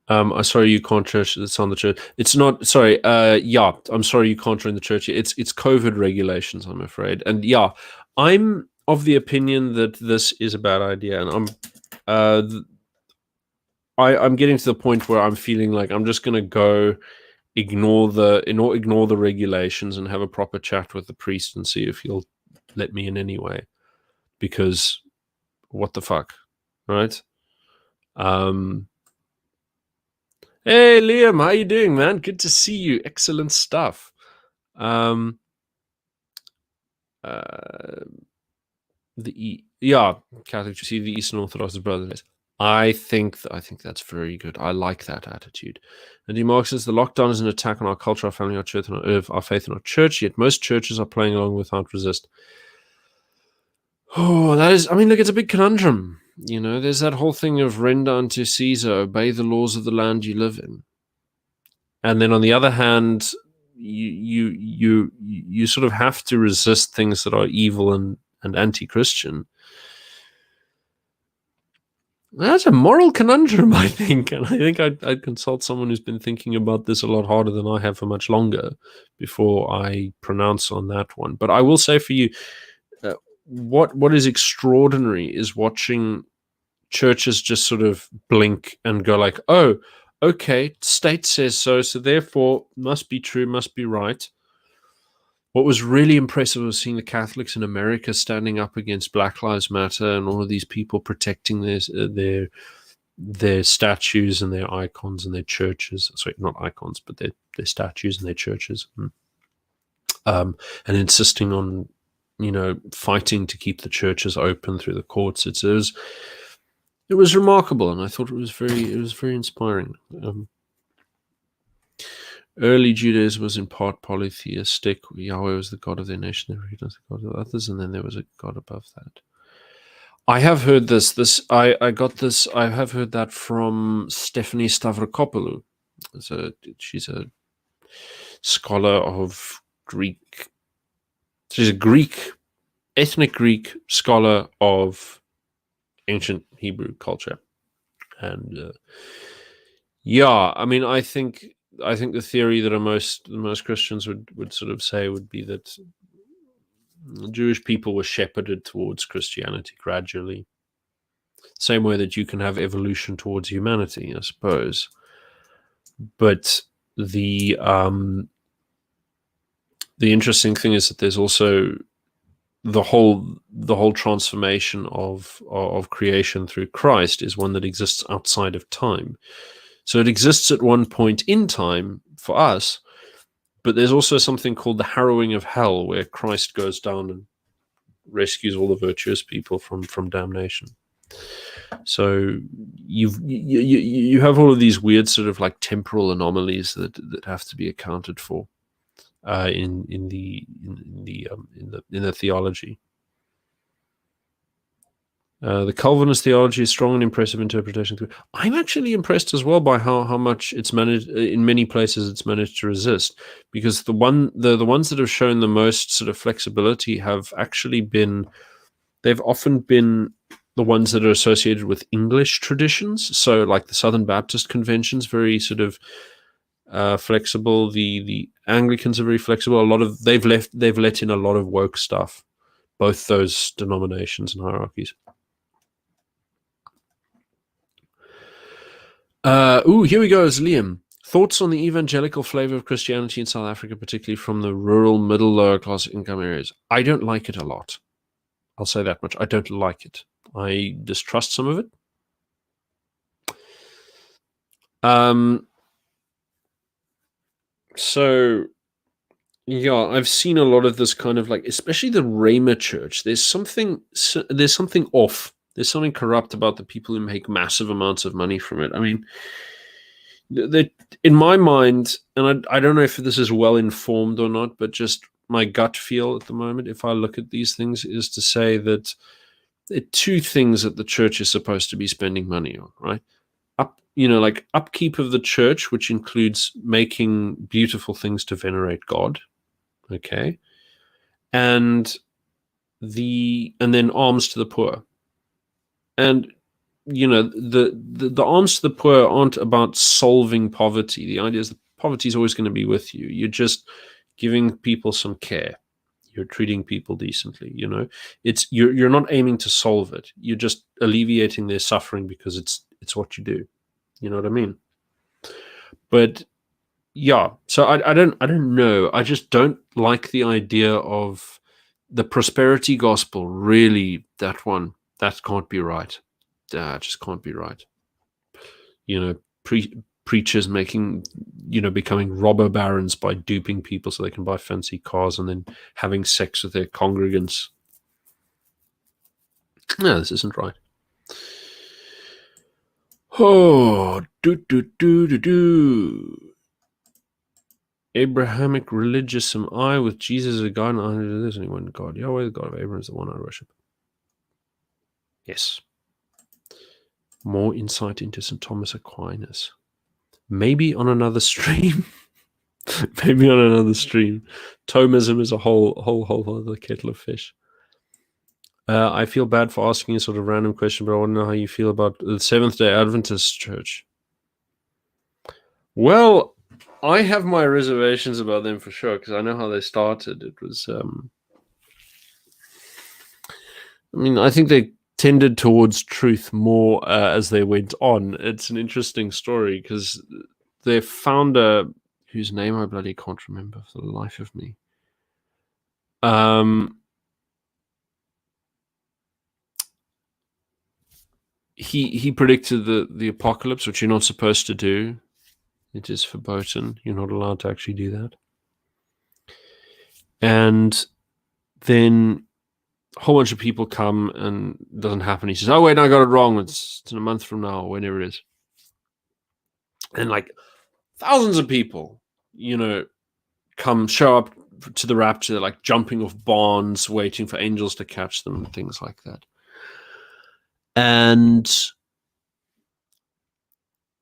I'm sorry you can't church. It's on the church. It's not. Sorry. Yeah, I'm sorry you can't join the church. It's COVID regulations, I'm afraid. And yeah, I'm of the opinion that this is a bad idea, and I'm getting to the point where I'm feeling like I'm just going to go ignore the regulations and have a proper chat with the priest and see if he'll let me in anyway. Because what the fuck, right? Hey Liam, how you doing, man? Good to see you. Excellent stuff. Yeah, Catholic. You see the Eastern Orthodox brothers. I think that's very good. I like that attitude. And Marx says the lockdown is an attack on our culture, our family, our church, and our faith in our church. Yet most churches are playing along without resist. Oh, that is. I mean, look, it's a big conundrum. You know, there's that whole thing of render unto Caesar, obey the laws of the land you live in. And then on the other hand, you sort of have to resist things that are evil and anti-Christian. That's a moral conundrum, I think. And I think I'd consult someone who's been thinking about this a lot harder than I have for much longer before I pronounce on that one. But I will say for you, what is extraordinary is watching churches just sort of blink and go like, oh, okay, state says so, so therefore must be true, must be right. What was really impressive was seeing the Catholics in America standing up against Black Lives Matter and all of these people protecting their statues and their icons and their churches. Sorry, not icons, but their statues and their churches. And insisting on, fighting to keep the churches open through the courts. It was remarkable, and I thought it was very inspiring. Early Judaism was in part polytheistic. Yahweh was the God of their nation. They recognized the God of others, and then there was a God above that. I have heard this. I got this. I have heard that from Stephanie Stavrokopoulou. She's a scholar of Greek. She's a ethnic Greek scholar of ancient Hebrew culture, and I mean, I think the theory that most Christians would sort of say would be that Jewish people were shepherded towards Christianity gradually, same way that you can have evolution towards humanity, I suppose. But the interesting thing is that there's also the whole transformation of creation through Christ is one that exists outside of time. So it exists at one point in time for us, but there's also something called the harrowing of hell, where Christ goes down and rescues all the virtuous people from damnation. So you have all of these weird sort of like temporal anomalies that have to be accounted for in the theology. The Calvinist theology is strong and impressive interpretation. I'm actually impressed as well by how much it's managed. In many places, it's managed to resist, because the ones that have shown the most sort of flexibility have actually been. They've often been the ones that are associated with English traditions. So, like the Southern Baptist Convention's very sort of flexible. The Anglicans are very flexible. They've let in a lot of woke stuff. Both those denominations and hierarchies. Here we go. Is Liam. Thoughts on the evangelical flavor of Christianity in South Africa, particularly from the rural, middle, lower class income areas? I don't like it a lot. I'll say that much. I don't like it. I distrust some of it. So, yeah, I've seen a lot of this kind of like, especially the Rhema Church. There's something off. There's something corrupt about the people who make massive amounts of money from it. I mean, in my mind, and I don't know if this is well informed or not, but just my gut feel at the moment, if I look at these things, is to say that there are two things that the church is supposed to be spending money on, right? Like upkeep of the church, which includes making beautiful things to venerate God, okay, and then alms to the poor. And the alms to the poor aren't about solving poverty. The idea is that poverty is always going to be with you. You're just giving people some care. You're treating people decently. You're not aiming to solve it. You're just alleviating their suffering because it's what you do. You know what I mean? But yeah, so I don't know. I just don't like the idea of the prosperity gospel. Really, that can't be right. That just can't be right. Preachers becoming robber barons by duping people so they can buy fancy cars and then having sex with their congregants. No, this isn't right. Oh, Abrahamic religious am I, with Jesus as a God, and there's only one God. Yahweh, the God of Abraham, is the one I worship. Yes. More insight into St. Thomas Aquinas. Maybe on another stream. Maybe on another stream. Thomism is a whole other kettle of fish. I feel bad for asking a sort of random question, but I want to know how you feel about the Seventh-day Adventist Church. Well, I have my reservations about them for sure, because I know how they started. It was, I think they tended towards truth more as they went on. It's an interesting story because their founder, whose name I bloody can't remember for the life of me, he predicted the apocalypse, which you're not supposed to do. It is verboten. You're not allowed to actually do that. And then a whole bunch of people come and it doesn't happen. He says, oh, wait, no, I got it wrong. It's in a month from now, or whenever it is. And like thousands of people, show up to the rapture, like jumping off barns, waiting for angels to catch them and things like that. And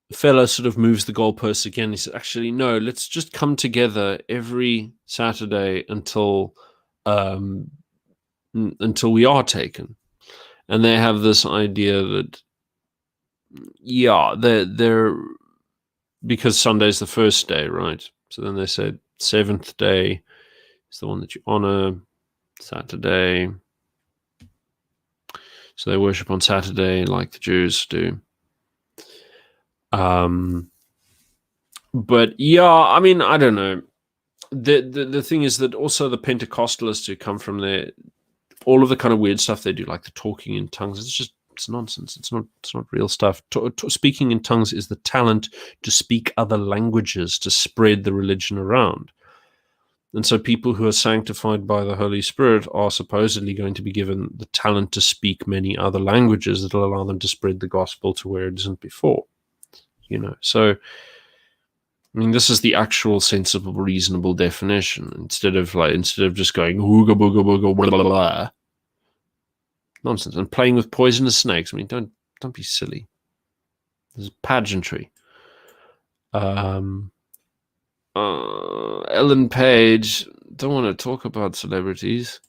the fellow sort of moves the goalposts again. He says, actually, no, let's just come together every Saturday until we are taken. And they have this idea that, they're because Sunday's the first day, right? So then they said seventh day is the one that you honor, Saturday. So they worship on Saturday like the Jews do. But yeah, I don't know. The thing is that also the Pentecostalists who come from there, all of the kind of weird stuff they do, like the talking in tongues, it's nonsense. It's not real stuff. Speaking in tongues is the talent to speak other languages, to spread the religion around. And so people who are sanctified by the Holy Spirit are supposedly going to be given the talent to speak many other languages that will allow them to spread the gospel to where it isn't before. So, I mean, this is the actual sensible, reasonable definition, instead of just going ooga booga booga blah, blah, blah. Nonsense. And playing with poisonous snakes. I mean, don't be silly. This is pageantry. Ellen Page, don't want to talk about celebrities.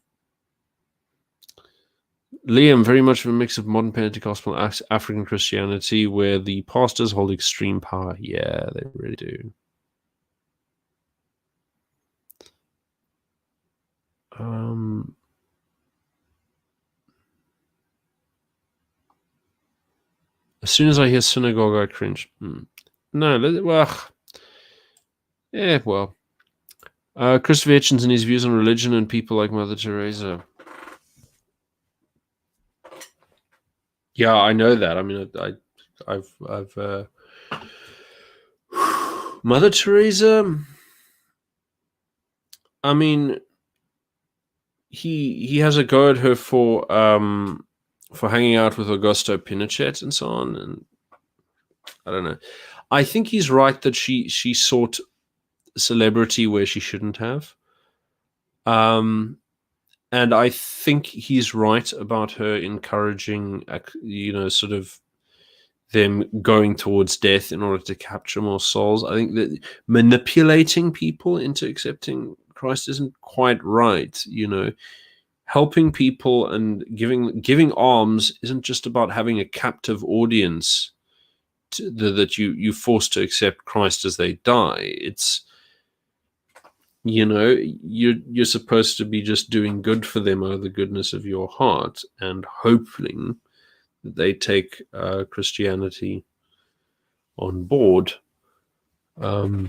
Liam, very much of a mix of modern Pentecostal African Christianity, where the pastors hold extreme power. Yeah, they really do. As soon as I hear synagogue, I cringe. No, well, yeah, well. Christopher Hitchens and his views on religion and people like Mother Teresa. Yeah, I know that. I mean, I've Mother Teresa. I mean, he has a go at her for hanging out with Augusto Pinochet and so on, and I don't know. I think he's right that she sought celebrity where she shouldn't have. And I think he's right about her encouraging, sort of them going towards death in order to capture more souls. I think that manipulating people into accepting Christ isn't quite right. Helping people and giving alms isn't just about having a captive audience that you force to accept Christ as they die. It's you're supposed to be just doing good for them out of the goodness of your heart and hoping that they take Christianity on board by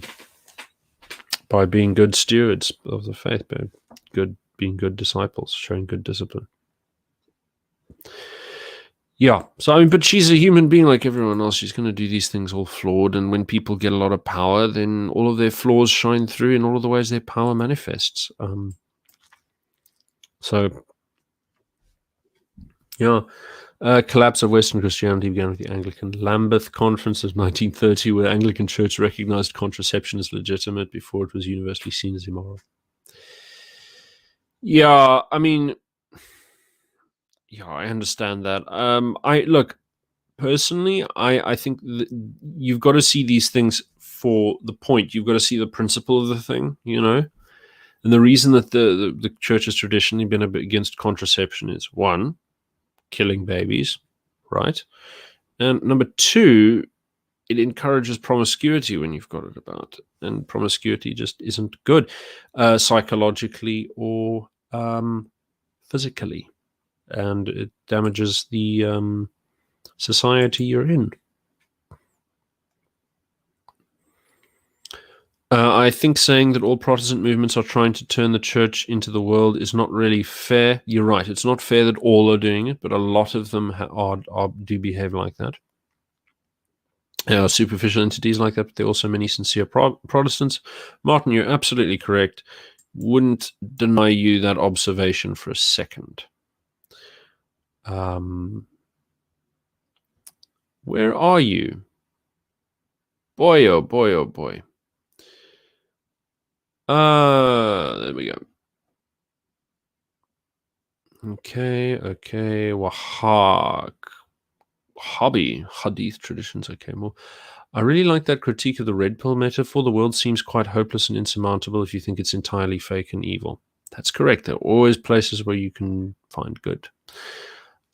being good stewards of the faith, being good disciples, showing good discipline. Yeah, so I mean, but she's a human being like everyone else. She's going to do these things all flawed, and when people get a lot of power, then all of their flaws shine through in all of the ways their power manifests. Collapse of Western Christianity began with the Anglican Lambeth Conference of 1930, where the Anglican Church recognized contraception as legitimate before it was universally seen as immoral. Yeah, I mean, yeah, I understand that. Personally, I think that you've got to see these things for the point. You've got to see the principle of the thing, and the reason that the church has traditionally been a bit against contraception is, one, killing babies, right? And number two, it encourages promiscuity when you've got it about, and promiscuity just isn't good, psychologically or physically, and it damages the society you're in. I think saying that all Protestant movements are trying to turn the church into the world is not really fair. You're right. It's not fair that all are doing it, but a lot of them do behave like that. Superficial entities like that, but there are also many sincere Protestants. Martin, you're absolutely correct. Wouldn't deny you that observation for a second. Where are you? Boy, oh boy, oh boy. There we go. Okay. Hobby, Hadith traditions. Okay, more. I really like that critique of the red pill metaphor. The world seems quite hopeless and insurmountable if you think it's entirely fake and evil. That's correct. There are always places where you can find good.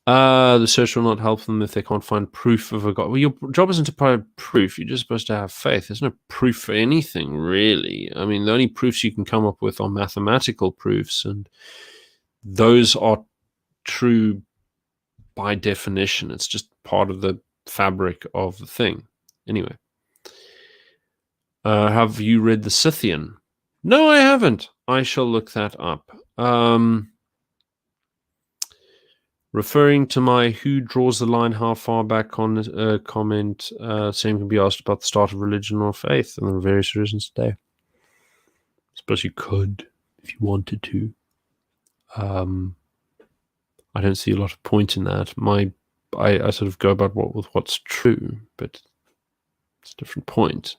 The search will not help them if they can't find proof of a God. Well, your job isn't to provide proof. You're just supposed to have faith. There's no proof for anything, really. I mean, the only proofs you can come up with are mathematical proofs, and those are true by definition. It's just part of the fabric of the thing. Anyway. Have you read The Scythian? No, I haven't. I shall look that up. Referring to my who draws the line, how far back comment, same can be asked about the start of religion or faith, and there are various reasons today. I suppose you could. if you wanted to. I don't see a lot of point in that. I sort of go about with what's true, but it's a different point.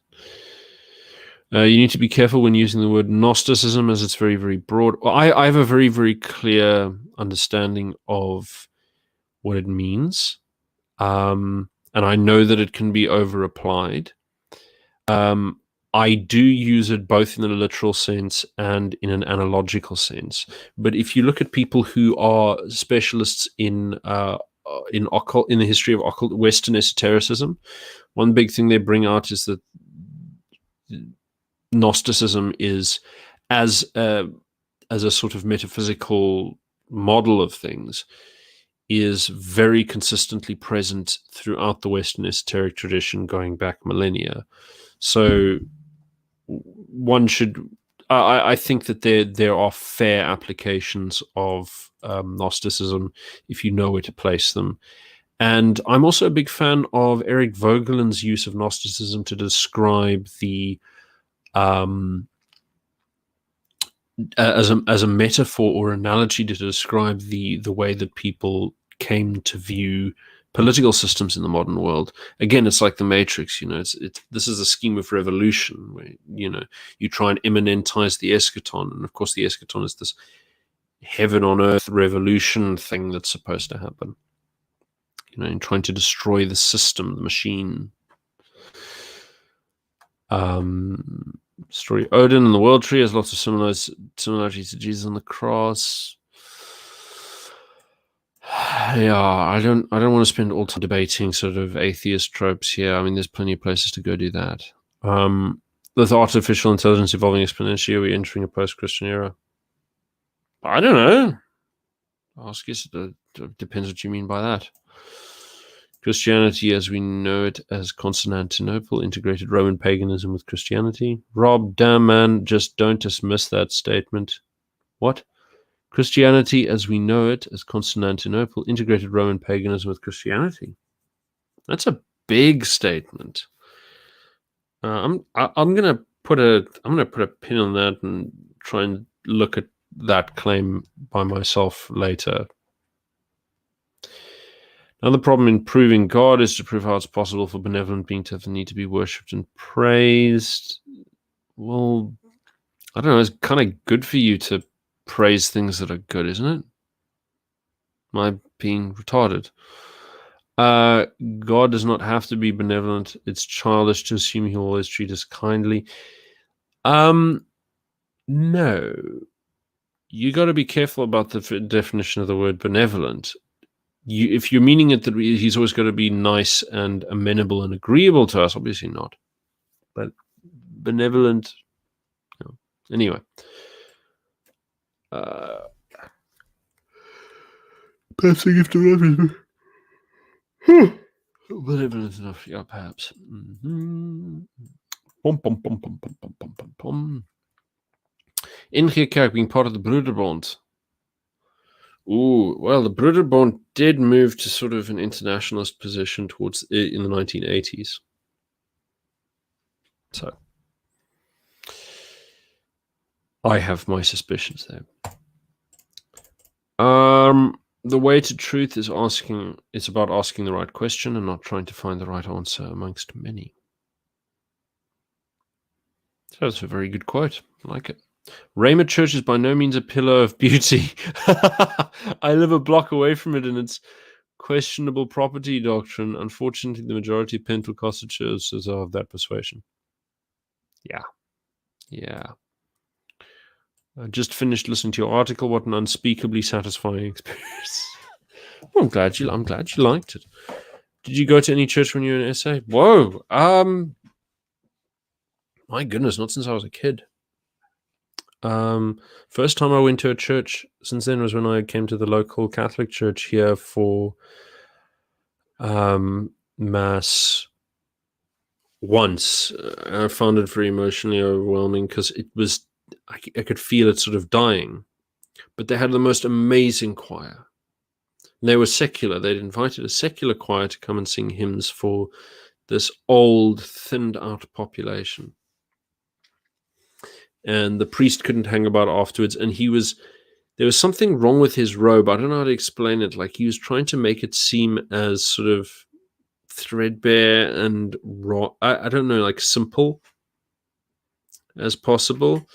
You need to be careful when using the word Gnosticism, as it's very, very broad. Well, I have a very, very clear understanding of what it means, and I know that it can be over-applied. I do use it both in a literal sense and in an analogical sense. But if you look at people who are specialists in the history of occult Western esotericism, one big thing they bring out is that Gnosticism is as a sort of metaphysical model of things is very consistently present throughout the Western esoteric tradition going back millennia. So one should, I think that there are fair applications of Gnosticism if you know where to place them. And I'm also a big fan of Eric Voegelin's use of Gnosticism to describe the as a metaphor or analogy to describe the way that people came to view political systems in the modern world. Again, it's like the Matrix. This is a scheme of revolution where you try and immanentize the eschaton, and of course the eschaton is this heaven on earth revolution thing that's supposed to happen. In trying to destroy the system, the machine. Story Odin and the World Tree has lots of similarities to Jesus on the cross. Yeah, I don't want to spend all time debating sort of atheist tropes here. I mean, there's plenty of places to go do that. With artificial intelligence evolving exponentially, are we entering a post-Christian era? I don't know. I guess it depends what you mean by that. Christianity as we know it as Constantinople integrated Roman paganism with Christianity. Rob, damn man, just don't dismiss that statement. What? Christianity as we know it as Constantinople integrated Roman paganism with Christianity. That's a big statement. I'm gonna put a pin on that and try and look at that claim by myself later. Another problem in proving God is to prove how it's possible for benevolent beings to have the need to be worshipped and praised. Well, I don't know. It's kind of good for you to praise things that are good, isn't it? Am I being retarded? God does not have to be benevolent. It's childish to assume he'll always treat us kindly. No. You got to be careful about the definition of the word benevolent. If you're meaning it that he's always got to be nice and amenable and agreeable to us, obviously not. But benevolent, no. Anyway. Perhaps a gift of everything. Benevolent enough, yeah, perhaps. Inge Kerk being part of the Broederbond. Ooh, well, the Broederbond did move to sort of an internationalist position in the 1980s. So, I have my suspicions there. The way to truth is it's about asking the right question and not trying to find the right answer amongst many. So that's a very good quote. I like it. Raymer Church is by no means a pillar of beauty. I live a block away from it and it's questionable property doctrine. Unfortunately, the majority of Pentecostal churches are of that persuasion. Yeah. I just finished listening to your article. What an unspeakably satisfying experience. Well, I'm glad you liked it. Did you go to any church when you were in SA? Whoa. My goodness, not since I was a kid. First time I went to a church since then was when I came to the local Catholic church here for Mass once. I found it very emotionally overwhelming because it was, I could feel it sort of dying. But they had the most amazing choir. And they were secular. They'd invited a secular choir to come and sing hymns for this old, thinned out population. and the priest couldn't hang about afterwards, and there was something wrong with his robe. I don't know how to explain it. Like, he was trying to make it seem as sort of threadbare and raw, I don't know, like simple as possible.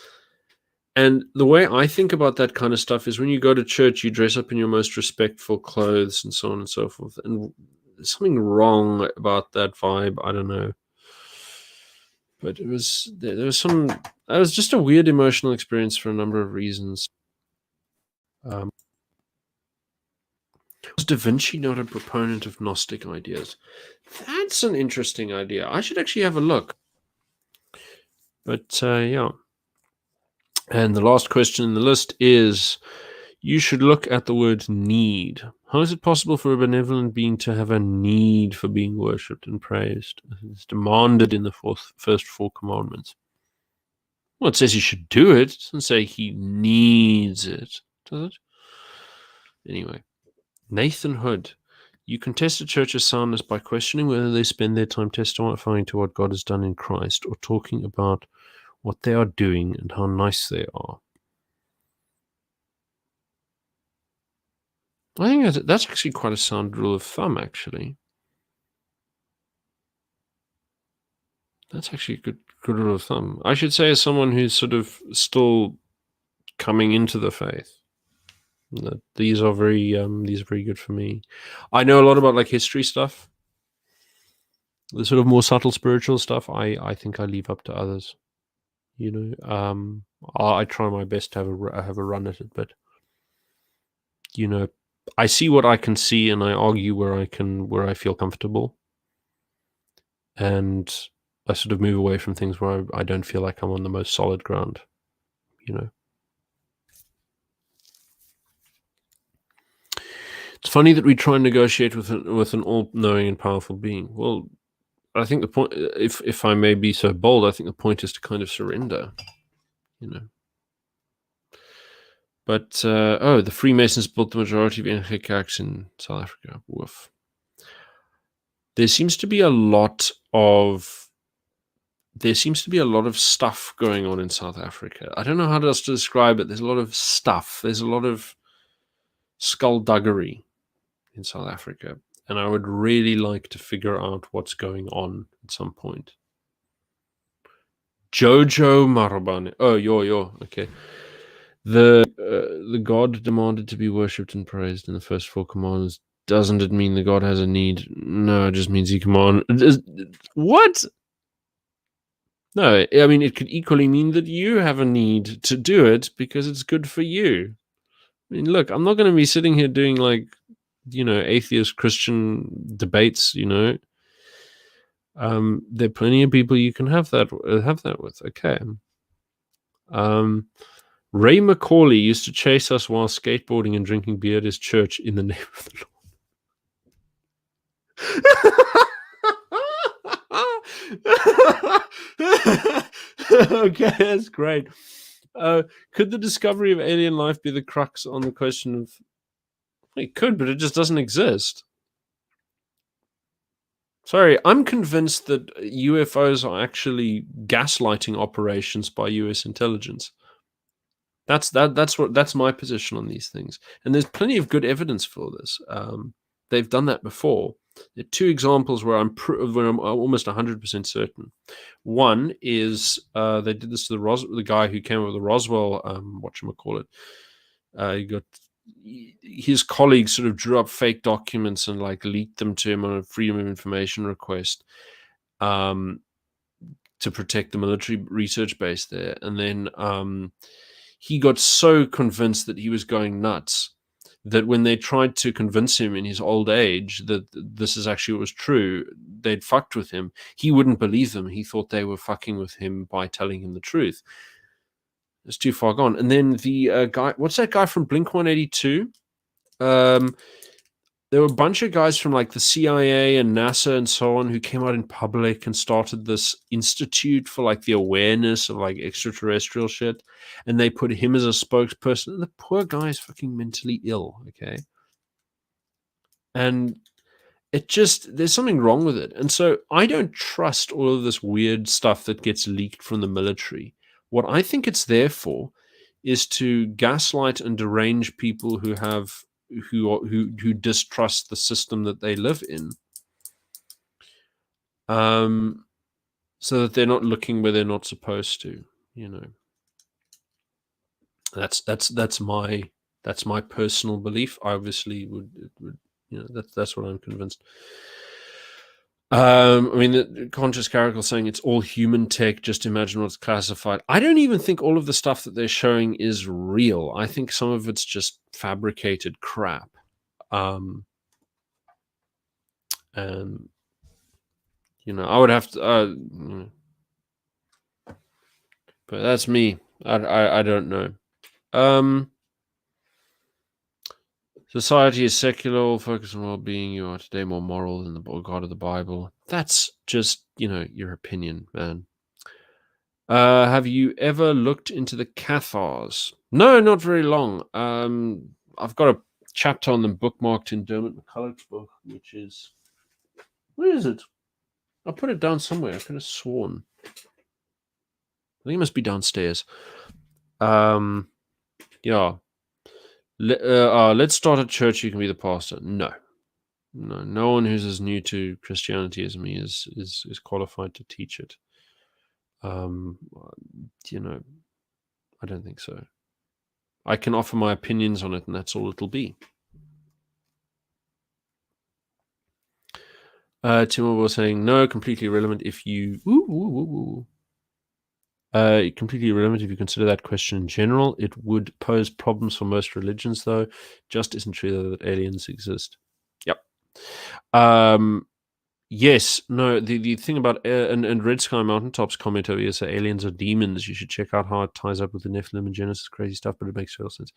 And the way I think about that kind of stuff is when you go to church, you dress up in your most respectful clothes and so on and so forth. And there's something wrong about that vibe. I don't know. But there was just a weird emotional experience for a number of reasons. Was Da Vinci not a proponent of Gnostic ideas? That's an interesting idea. I should actually have a look. But yeah. And the last question in the list is, you should look at the word need. How is it possible for a benevolent being to have a need for being worshipped and praised? It's demanded in the first 4 commandments. Well, it says he should do it. It doesn't say he needs it, does it? Anyway, Nathan Hood. You can test a church's soundness by questioning whether they spend their time testifying to what God has done in Christ or talking about what they are doing and how nice they are. I think that's actually quite a sound rule of thumb, actually. That's actually a good rule of thumb. I should say, as someone who's sort of still coming into the faith, that these are very good for me. I know a lot about like history stuff. The sort of more subtle spiritual stuff, I think I leave up to others. You know, I try my best to have a run at it, but you know, I see what I can see, and I argue where I feel comfortable, and I sort of move away from things where I don't feel like I'm on the most solid ground. You know, it's funny that we try and negotiate with an all-knowing and powerful being. Well, I think the point, if I may be so bold, I think the point is to kind of surrender. You know. But the Freemasons built the majority of NG Kerks in South Africa. Woof. There seems to be a lot of stuff going on in South Africa. I don't know how else to describe it. There's a lot of stuff. There's a lot of skullduggery in South Africa, and I would really like to figure out what's going on at some point. Jojo Marabane. Oh, yo. Okay. The God demanded to be worshipped and praised in the first 4 commandments. Doesn't it mean the God has a need? No, it just means he what? No, I mean, it could equally mean that you have a need to do it because it's good for you. I mean, look, I'm not going to be sitting here doing like, you know, atheist Christian debates. You know, there are plenty of people you can have that with. Okay. Ray Macaulay used to chase us while skateboarding and drinking beer at his church in the name of the Lord. Okay, that's great. Could the discovery of alien life be the crux on the question of... It could, but it just doesn't exist. Sorry, I'm convinced that UFOs are actually gaslighting operations by US intelligence. That's my position on these things, and there's plenty of good evidence for this. They've done that before. There are 2 examples where I'm almost 100% certain. One is they did this to the guy who came up with the Roswell, whatchamacallit. He got his colleagues sort of drew up fake documents and like leaked them to him on a Freedom of Information request to protect the military research base there. And then he got so convinced that he was going nuts that when they tried to convince him in his old age that this is actually what was true, they'd fucked with him. He wouldn't believe them. He thought they were fucking with him by telling him the truth. It's too far gone. And then the guy, what's that guy from Blink-182? There were a bunch of guys from like the CIA and NASA and so on who came out in public and started this institute for like the awareness of like extraterrestrial shit. And they put him as a spokesperson. The poor guy is fucking mentally ill, okay? And there's something wrong with it. And so I don't trust all of this weird stuff that gets leaked from the military. What I think it's there for is to gaslight and derange people who distrust the system that they live in, so that they're not looking where they're not supposed to. That's my personal belief. I obviously would that's what I'm convinced. I mean, the Conscious Caracal saying it's all human tech, just imagine what's classified. I don't even think all of the stuff that they're showing is real. I think some of it's just fabricated crap. And I would have to, but that's me. I don't know. Society is secular, all focus on well-being. You are today more moral than the God of the Bible. That's just, your opinion, man. Have you ever looked into the Cathars? No, not very long. I've got a chapter on them bookmarked in Dermot McCulloch's book, which is... Where is it? I put it down somewhere. I could have sworn. I think it must be downstairs. Yeah. Let's start a church. You can be the pastor. No. No one who's as new to Christianity as me is qualified to teach it. I don't think so. I can offer my opinions on it, and that's all it'll be. Tim was saying, no, completely irrelevant if you... completely irrelevant if you consider that question in general. It would pose problems for most religions, though. Just isn't true that aliens exist. Yep. Yes. No, the thing about... and Red Sky Mountaintop's comment over here, say aliens are demons. You should check out how it ties up with the Nephilim and Genesis. Crazy stuff, but it makes total sense.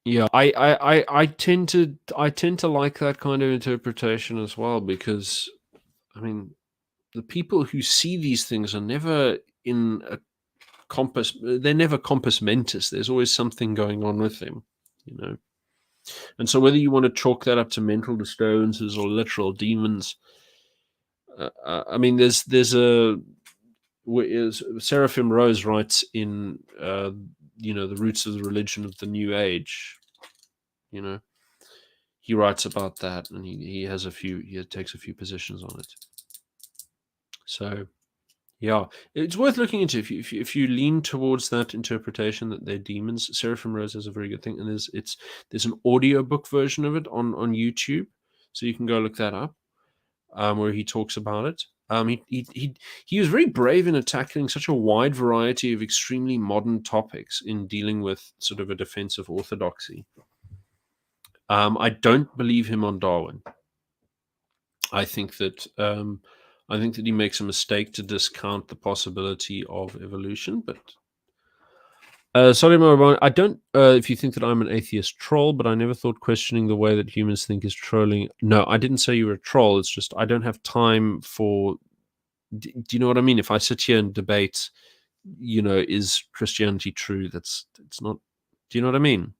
Yeah, I tend to like that kind of interpretation as well, because I mean, the people who see these things are never in a compass. They're never compass mentis. There's always something going on with them, And so whether you want to chalk that up to mental disturbances or literal demons, I mean, there's Seraphim Rose writes in the roots of the religion of the New Age. He writes about that, and he takes a few positions on it. So, yeah, it's worth looking into if you lean towards that interpretation that they're demons. Seraphim Rose is a very good thing, and there's an audiobook version of it on YouTube, so you can go look that up, where he talks about it. He was very brave in tackling such a wide variety of extremely modern topics in dealing with sort of a defense of orthodoxy. I don't believe him on Darwin. I think that he makes a mistake to discount the possibility of evolution. But sorry, Marabon, I don't. If you think that I'm an atheist troll, but I never thought questioning the way that humans think is trolling. No, I didn't say you were a troll. It's just I don't have time for. Do you know what I mean? If I sit here and debate, is Christianity true? It's not. Do you know what I mean?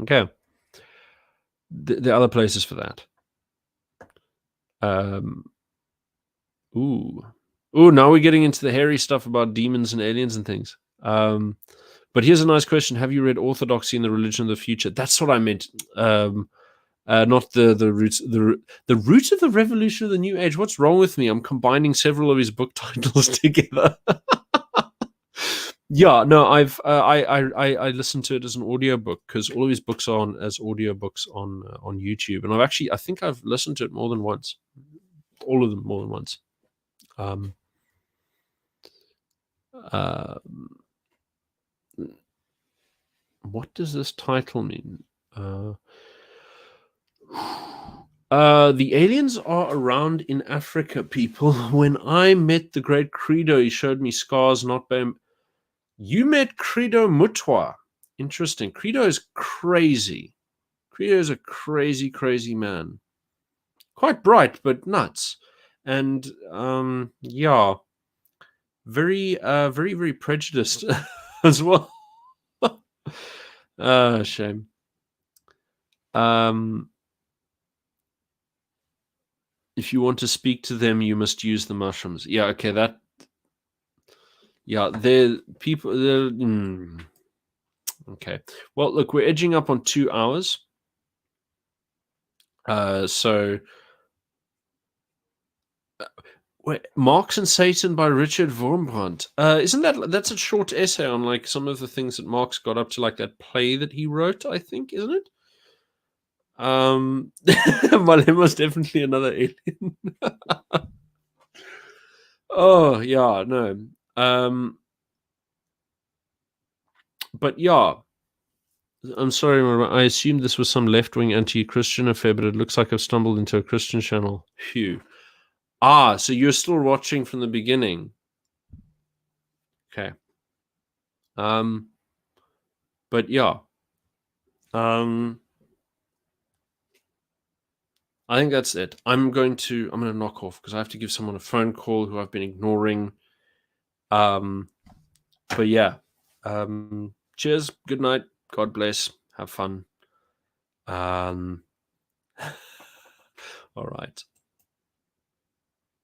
Okay. There are other places for that. Now we're getting into the hairy stuff about demons and aliens and things. But here's a nice question: have you read Orthodoxy and the Religion of the Future? That's what I meant. Not the roots. The roots of the Revolution of the New Age. What's wrong with me? I'm combining several of his book titles together. Yeah, no, I listened to it as an audiobook because all of his books are on as audiobooks on YouTube, and I think I've listened to it more than once. All of them more than once. What does this title mean? The aliens are around in Africa, people. When I met the great Credo, he showed me scars not by... You met Credo Mutwa. Interesting. Credo is crazy. Credo is a crazy, crazy man. Quite bright, but nuts. And, yeah. Very, very, very prejudiced as well. Shame. If you want to speak to them, you must use the mushrooms. Yeah, okay, that. Yeah, they're people. Okay. Well, look, we're edging up on 2 hours. So, Marx and Satan by Richard Wormbrandt. Isn't that's a short essay on like some of the things that Marx got up to, like that play that he wrote, I think, isn't it? Malemma's definitely another alien. Oh yeah, no. But yeah, I'm sorry, I assumed this was some left-wing anti-Christian affair, but it looks like I've stumbled into a Christian channel. Phew. Ah, so you're still watching from the beginning. Okay. But yeah. I think that's it. I'm gonna knock off because I have to give someone a phone call who I've been ignoring. But yeah. Cheers, good night, God bless, have fun. All right.